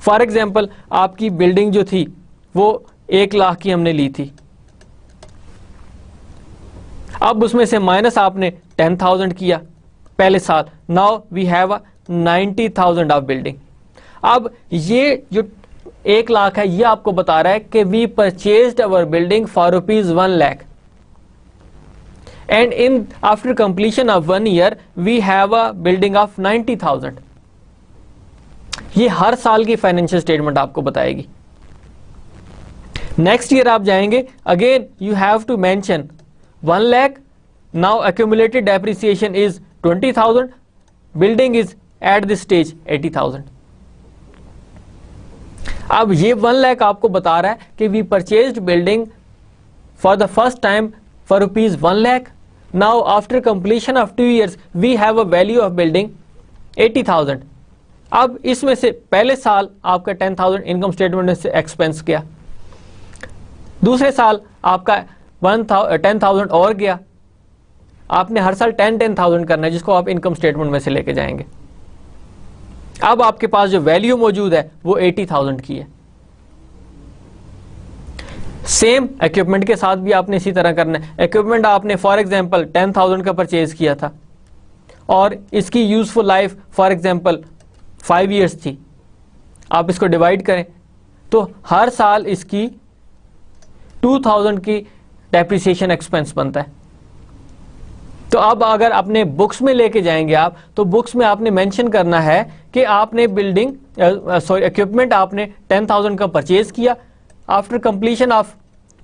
फॉर एग्जाम्पल आपकी बिल्डिंग जो थी वो 1 लाख की हमने ली थी, अब उसमें से माइनस आपने 10,000 किया पहले साल. Now we have 90,000 of building. अब ये जो 1 लाख है ये आपको बता रहा है कि we purchased our building for ₹1 lakh and in after completion of 1 year we have a building of 90,000. ये हर साल की फाइनेंशियल स्टेटमेंट आपको बताएगी. नेक्स्ट ईयर आप जाएंगे, again you have to mention 1 lakh. Now accumulated depreciation is 20,000. Building is at this stage 80,000. अब ये 1 lakh आपको बता रहा है कि we purchased building for the first time for ₹1 lakh. Now after completion of 2 years we have a value of building 80,000. अब इसमें से पहले साल आपका 10,000 इनकम स्टेटमेंट में से एक्सपेंस गया, दूसरे साल आपका 10,000 और गया. आपने हर साल 10,000 करना है जिसको आप इनकम स्टेटमेंट में से लेके जाएंगे. अब आपके पास जो वैल्यू मौजूद है वो 80,000 की है. सेम इक्विपमेंट के साथ भी आपने इसी तरह करना है. इक्विपमेंट आपने फॉर एग्जांपल 10,000 का परचेज किया था और इसकी useful life for example 5 years थी. आप इसको डिवाइड करें तो हर साल इसकी 2,000 की डेप्रिसिएशन एक्सपेंस बनता है. तो अब अगर अपने बुक्स में लेके जाएंगे आप, तो बुक्स में आपने मेंशन करना है कि आपने बिल्डिंग इक्विपमेंट आपने 10,000 का परचेज किया. After completion of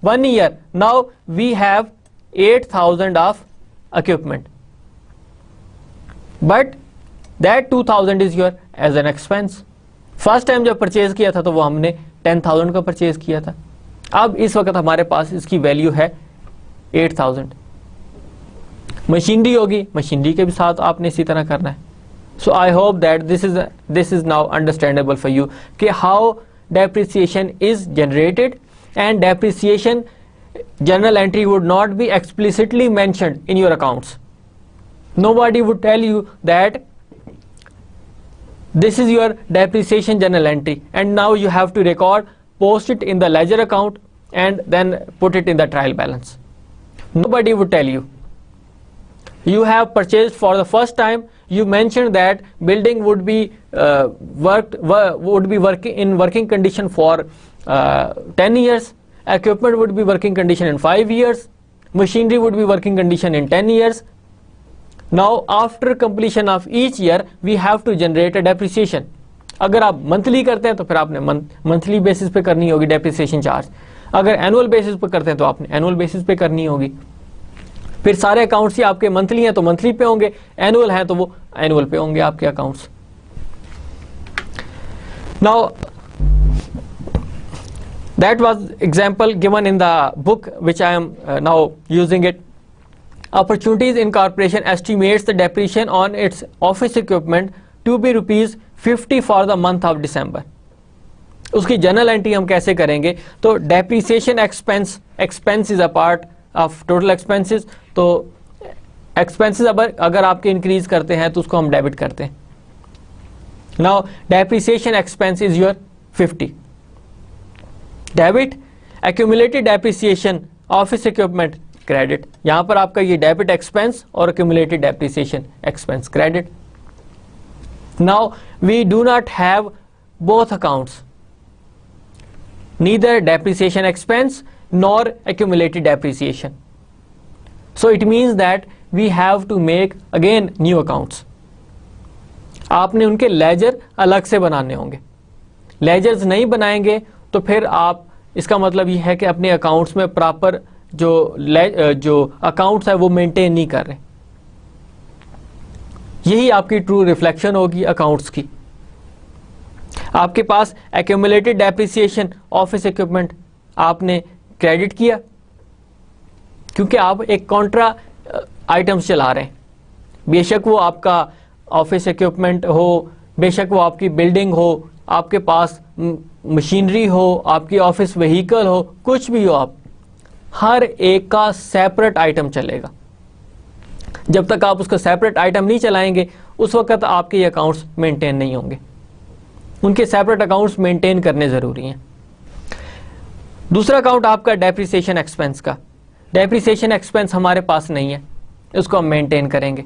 1 year now we have 8,000 of equipment, but that 2,000 is your as an expense. First time जब परचेज किया था तो वो हमने 10,000 का परचेज किया था. अब इस वक्त हमारे पास इसकी वैल्यू है 8,000. मशीनरी होगी, मशीनरी के भी साथ आपने इसी तरह करना है. So I hope that this is now understandable for you कि how depreciation is generated and depreciation journal entry would not be explicitly mentioned in your accounts. Nobody would tell you that this is your depreciation journal entry and now you have to record, post it in the ledger account and then put it in the trial balance. Nobody would tell you. You have purchased for the first time, you mentioned that building would be working in working condition for 10 years, equipment would be working condition in 5 years, machinery would be working condition in 10 years. Now after completion of each year we have to generate a depreciation. अगर आप मंथली करते हैं तो फिर आपने मंथली बेसिस पे करनी होगी डेप्रिसिएशन चार्ज, अगर एनुअल बेसिस पे करते हैं तो आपने एनुअल बेसिस पे करनी होगी। फिर सारे अकाउंट्स ही आपके मंथली हैं तो मंथली पे होंगे, एनुअल हैं तो वो एनुअल पे होंगे आपके accounts. Now that was example given in the book which I am now using it. Opportunities Incorporation estimates the depreciation on its office equipment to be rupees 50 for the month of December. उसकी जनरल एंट्री हम कैसे करेंगे? तो depreciation expense is a part of total expenses. तो एक्सपेंसेस अगर आपके इंक्रीज करते हैं तो उसको हम डेबिट करते हैं। Now depreciation expense is your 50 debit, accumulated depreciation office equipment credit. यहां पर आपका ये डेबिट एक्सपेंस और accumulated depreciation expense credit. Now we do not have both accounts, neither depreciation expense nor accumulated depreciation, so it means that we have to make again new accounts. आपने उनके लेजर अलग से बनाने होंगे। लेजर्स नहीं बनाएंगे तो फिर आप, इसका मतलब ये है कि अपने अकाउंट्स में प्रॉपर जो अकाउंट्स है वो मेंटेन नहीं कर रहे। यही आपकी ट्रू रिफ्लेक्शन होगी अकाउंट्स की। आपके पास एक्यूमुलेटेड डेप्रिसिएशन ऑफिस इक्विपमेंट आपने क्रेडिट किया क्योंकि आप एक कॉन्ट्रा आइटम्स चला रहे हैं। बेशक वो आपका ऑफिस इक्विपमेंट हो, बेशक वो आपकी बिल्डिंग हो, आपके पास मशीनरी हो, आपकी ऑफिस व्हीकल हो, कुछ भी हो, आप हर एक का सेपरेट आइटम चलेगा। जब तक आप उसका सेपरेट आइटम नहीं चलाएंगे उस वक्त आपके ये अकाउंट्स मेंटेन नहीं होंगे। उनके सेपरेट अकाउंट्स मेंटेन करने जरूरी हैं। दूसरा अकाउंट आपका डेप्रिसिएशन एक्सपेंस का। डेप्रिसिएशन एक्सपेंस हमारे पास नहीं है, उसको हम मेंटेन करेंगे।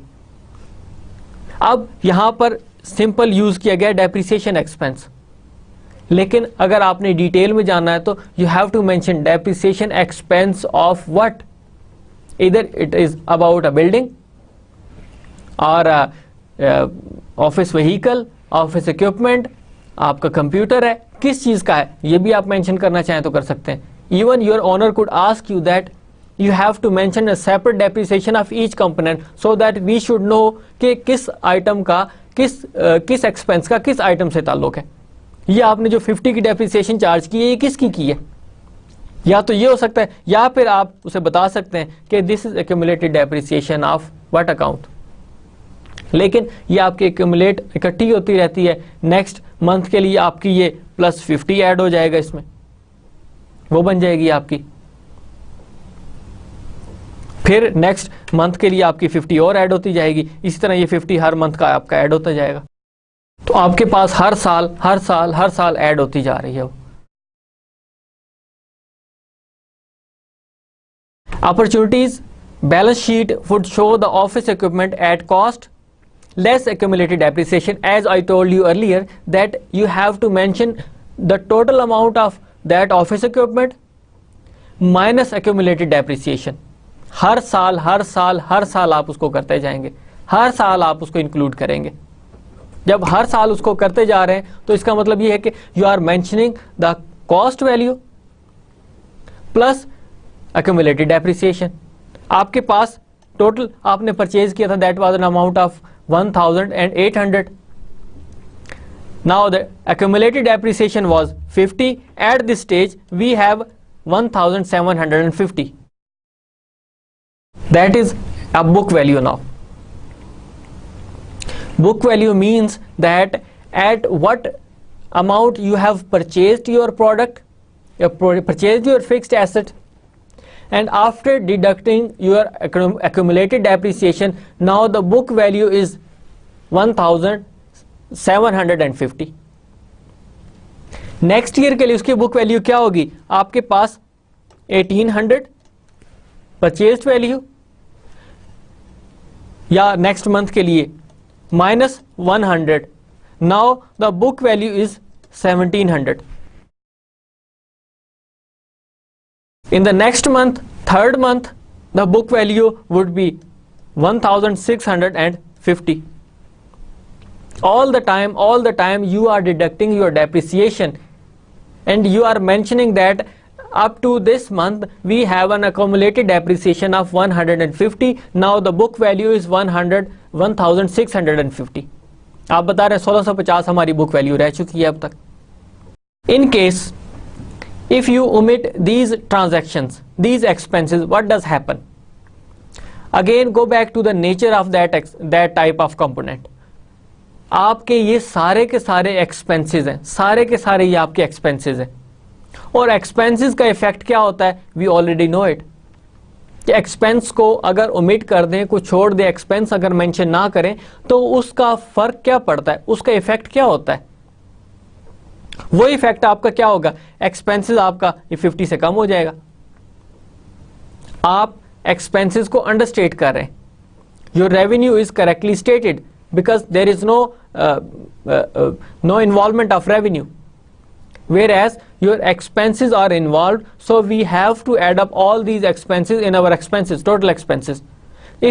अब यहां पर सिंपल यूज किया गया डेप्रिसिएशन एक्सपेंस, लेकिन अगर आपने डिटेल में जानना है तो you have to mention depreciation expense of what, इधर it is about a building और ऑफिस व्हीकल, ऑफिस इक्विपमेंट, आपका कंप्यूटर है, किस चीज का है ये भी आप मेंशन करना चाहें तो कर सकते हैं। Even your owner could ask you that you have to mention a separate depreciation of each component so that we should know कि किस आइटम का किस एक्सपेंस का किस आइटम से ताल्लुक है। ये आपने जो 50 की डेप्रिसिएशन चार्ज की है ये किसकी की है, या तो ये हो सकता है या फिर आप उसे बता सकते हैं कि this is accumulated depreciation of what account. लेकिन ये आपकी एक्यूमुलेट इकट्ठी होती रहती है, नेक्स्ट मंथ के लिए आपकी ये प्लस 50 ऐड हो जाएगा, इसमें वो बन जाएगी आपकी। फिर नेक्स्ट मंथ के लिए आपकी 50 और ऐड होती जाएगी। इसी तरह ये 50 हर मंथ का आपका ऐड होता जाएगा। तो आपके पास हर साल ऐड होती जा रही है। Opportunities balance sheet would show the office equipment at cost less accumulated depreciation. As I told you earlier that you have to mention the total amount of that office equipment minus accumulated depreciation. हर साल आप उसको करते जाएंगे, हर साल आप उसको इंक्लूड करेंगे। जब हर साल उसको करते जा रहे हैं तो इसका मतलब ये है कि you are mentioning the cost value plus accumulated depreciation. आपके पास टोटल आपने परचेज किया था, that was an amount of 1800. Now the accumulated depreciation was 50. At this stage we have 1750. That is a book value now. Book value means that at what amount you have purchased your product, purchased your fixed asset, and after deducting your accumulated depreciation, now the book value is 1750. Next year के लिए उसकी बुक वैल्यू क्या होगी? आपके पास 1800 परचेज्ड वैल्यू, या नेक्स्ट मंथ के लिए minus 100. Now the book value is 1700. In the next month, third month, the book value would be 1650. All the time you are deducting your depreciation and you are mentioning that up to this month we have an accumulated depreciation of 150. Now the book value is 1650. आप बता रहे हैं 1650 हमारी बुक वैल्यू रह चुकी है अब तक. In case if you omit these transactions, these expenses, what does happen? Again go back to the nature of that type of component. आपके ये सारे के सारे एक्सपेंसेस हैं, सारे के सारे ये आपके एक्सपेंसेस हैं. और एक्सपेंसेस का इफेक्ट क्या होता है? We already know it. कि एक्सपेंस को अगर ओमिट कर दें, कुछ छोड़ दें, एक्सपेंस अगर मेंशन ना करें तो उसका फर्क क्या पड़ता है, उसका इफेक्ट क्या होता है? वो इफेक्ट आपका क्या होगा? एक्सपेंसेस आपका 50 से कम हो जाएगा. आप एक्सपेंसेस को अंडरस्टेट कर रहे हैं. Your revenue is correctly stated because there is no involvement of revenue, whereas your expenses are involved, so we have to add up all these expenses in our expenses, total expenses.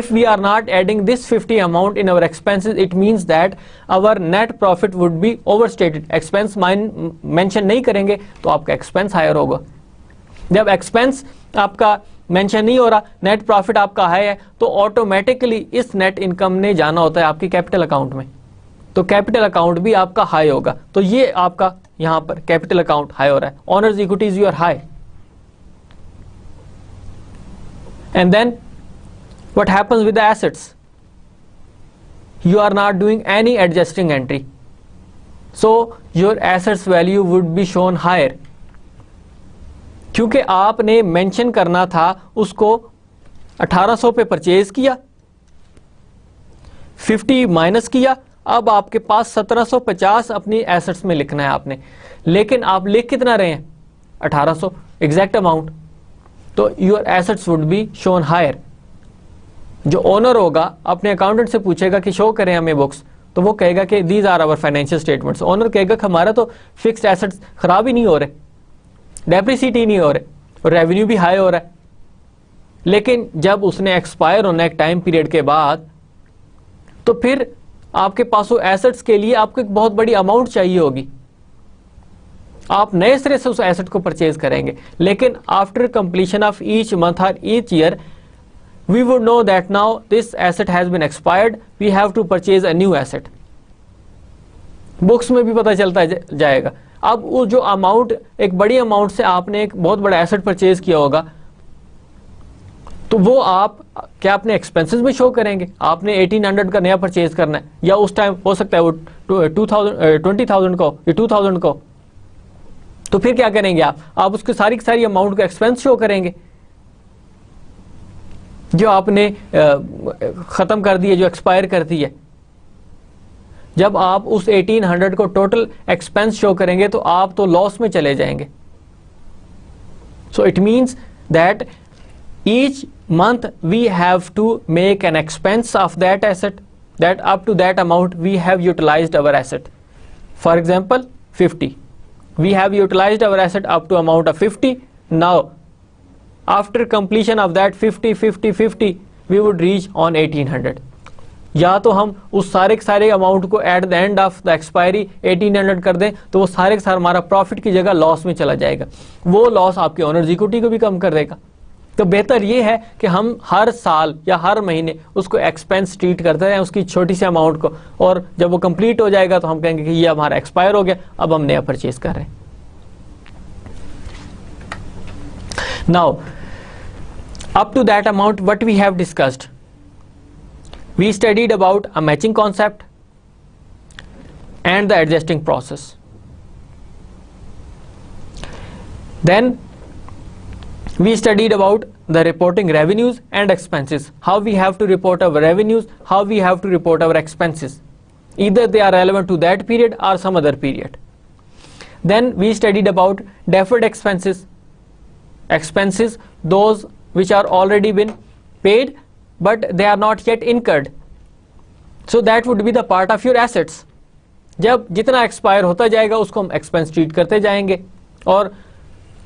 If we are not adding this 50 amount in our expenses, it means that our net profit would be overstated. expense mention नहीं करेंगे तो आपका expense higher होगा. जब expense आपका मेंशन नहीं हो रहा, नेट प्रॉफिट आपका हाई है, तो ऑटोमेटिकली इस नेट इनकम ने जाना होता है आपकी कैपिटल अकाउंट में. तो कैपिटल अकाउंट भी आपका हाई होगा. तो ये आपका यहां पर कैपिटल अकाउंट हाई हो रहा है. Owner's equities you are high. And then what happens with the assets? You are not doing any adjusting entry, so your assets value would be shown higher. क्योंकि आपने मेंशन करना था उसको 1800 पे परचेज किया, 50 माइनस किया, अब आपके पास 1750 अपनी एसेट्स में लिखना है आपने. लेकिन आप लिख कितना रहे हैं? 1800 एग्जैक्ट अमाउंट. तो your assets would be shown higher. जो ओनर होगा अपने अकाउंटेंट से पूछेगा कि शो करें हमें बुक्स, तो वो कहेगा कि these are our financial statements. Owner कहेगा कि हमारा तो फिक्स्ड एसेट्स खराब ही नहीं हो रहे, डेप्रिसिएट ही नहीं हो रहे और रेवेन्यू भी हाई हो रहा है. लेकिन जब उसने एक्सपायर होना एक टाइम पीरियड के बाद, तो फिर आपके पास वो एसेट्स के लिए आपको एक बहुत बड़ी अमाउंट चाहिए होगी. आप नए सिरे से उस एसेट को परचेज करेंगे. लेकिन after completion of each month और each year we would know that now this asset has been expired, we have to purchase a new asset. Books में भी पता चलता जाएगा. अब वो जो अमाउंट, एक बड़ी अमाउंट से आपने एक बहुत बड़ा एसेट परचेज किया होगा, तो वो आप क्या अपने एक्सपेंसेस में शो करेंगे? आपने 1800 का नया परचेज करना है, या उस टाइम हो सकता है वो 20,000 को या 2000 को, तो फिर क्या करेंगे आप उसकी सारी की सारी अमाउंट को एक्सपेंस शो करेंगे जो आपने खत्म कर दी है, जो एक्सपायर कर दी है. जब आप उस 1800 को टोटल एक्सपेंस शो करेंगे तो आप तो लॉस में चले जाएंगे. So it means that each month we have to make an expense of that asset, that up to that amount we have utilised our asset. For example 50, we have utilised our asset up to amount of 50. Now after completion of that 50 we would reach on 1800. या तो हम उस सारे के सारे अमाउंट को at the end of the expiry 1800 कर दें, तो वो सारे के सारे हमारा प्रॉफिट की जगह लॉस में चला जाएगा. वो लॉस आपके ओनर्स इक्विटी को भी कम कर देगा. तो बेहतर ये है कि हम हर साल या हर महीने उसको एक्सपेंस ट्रीट करते रहें, उसकी छोटी सी अमाउंट को, और जब वो कंप्लीट हो जाएगा तो हम कहेंगे कि ये हमारा एक्सपायर हो गया, अब हम नया परचेज कर रहे हैं. Now up to that amount what we have discussed, we studied about a matching concept and the adjusting process. Then we studied about the reporting revenues and expenses, how we have to report our revenues, how we have to report our expenses. Either they are relevant to that period or some other period. Then we studied about deferred expenses, those which are already been paid but they are not yet incurred, so that would be the part of your assets. जब जितना एक्सपायर होता जाएगा उसको हम एक्सपेंस ट्रीट करते जाएंगे, और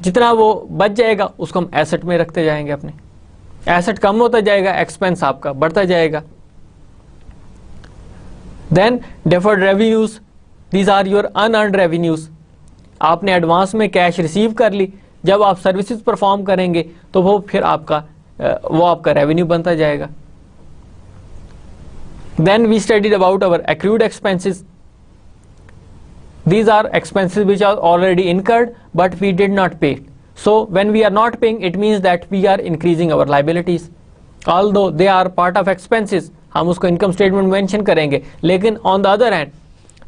जितना वो बच जाएगा उसको हम एसेट में रखते जाएंगे अपने. एसेट कम होता जाएगा, एक्सपेंस आपका बढ़ता जाएगा। Then deferred revenues, these are your unearned revenues. आपने एडवांस में कैश रिसीव कर ली, जब आप सर्विसेज परफॉर्म करेंगे तो वो फिर आपका रेवेन्यू बनता जाएगा। Then we studied about our accrued expenses. These are expenses which are already incurred but we did not pay. So when we are not paying, it means that we are increasing our liabilities. Although they are part of expenses, हम उसको income statement mention करेंगे, लेकिन on the other hand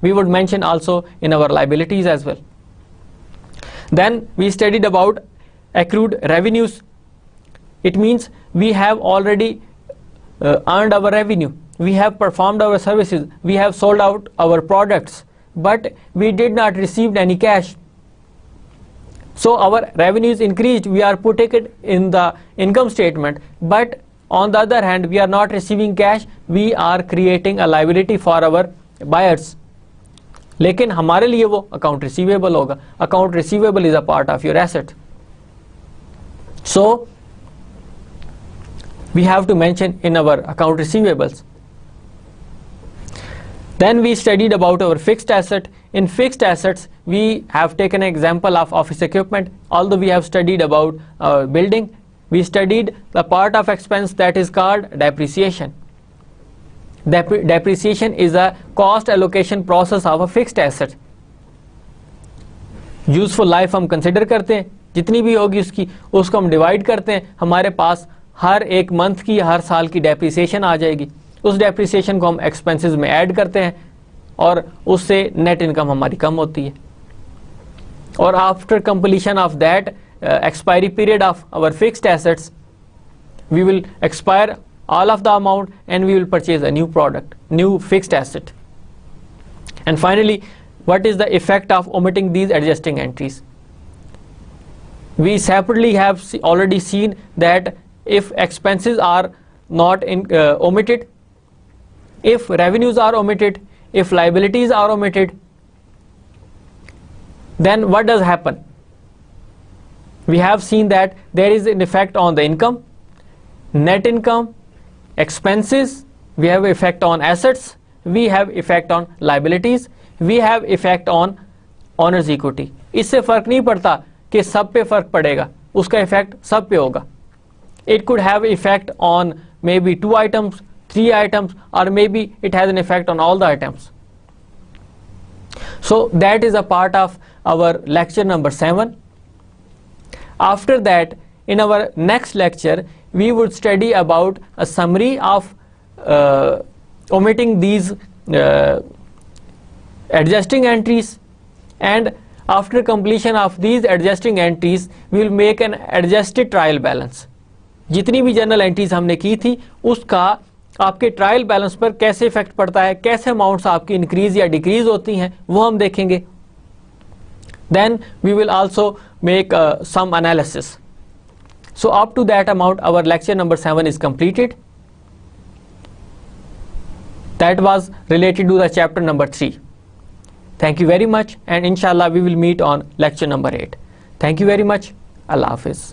we would mention also in our liabilities as well. Then we studied about accrued revenues. It means we have already earned our revenue, we have performed our services, we have sold out our products, but we did not receive any cash. So our revenues increased, we are putting it in the income statement, but on the other hand we are not receiving cash, we are creating a liability for our buyers. लेकिन हमारे लिए वो अकाउंट रिसीवेबल होगा। Account receivable is a part of your asset, so we have to mention in our account receivables. Then we studied about our fixed asset. In fixed assets, we have taken an example of office equipment. Although we have studied about our building, we studied the part of expense that is called depreciation. Depreciation is a cost allocation process of a fixed asset. Useful life हम consider करते हैं, जितनी भी होगी उसको हम divide करते हैं, हमारे पास हर एक मंथ की, हर साल की डेप्रिसिएशन आ जाएगी। उस डेप्रिसिएशन को हम एक्सपेंसेस में ऐड करते हैं और उससे नेट इनकम हमारी कम होती है। और after completion of that expiry period of our fixed assets, we will expire all of the amount and we will purchase a new product, new fixed asset. And finally, what is the effect of omitting these adjusting entries? We separately have already seen that if expenses are not omitted, if revenues are omitted, if liabilities are omitted, then what does happen? We have seen that there is an effect on the income, net income, expenses, we have effect on assets, we have effect on liabilities, we have effect on owner's equity. इससे फर्क नहीं पड़ता कि सब पे फर्क पड़ेगा, उसका इफेक्ट सब पे होगा. It could have effect on maybe 2 items, 3 items, or maybe it has an effect on all the items. So that is a part of our lecture number 7. After that, in our next lecture, we would study about a summary of omitting these adjusting entries, and after completion of these adjusting entries, we will make an adjusted trial balance. जितनी भी जनरल एंट्रीज हमने की थी उसका आपके ट्रायल बैलेंस पर कैसे इफेक्ट पड़ता है, कैसे अमाउंट्स आपकी इंक्रीज या डिक्रीज होती हैं, वो हम देखेंगे. Then we will also make some analysis. So up to that amount, our lecture number 7 is completed. That was related to the chapter number 3. Thank you very much, and inshallah we will meet on lecture number 8. Thank you very much. Allah Hafiz.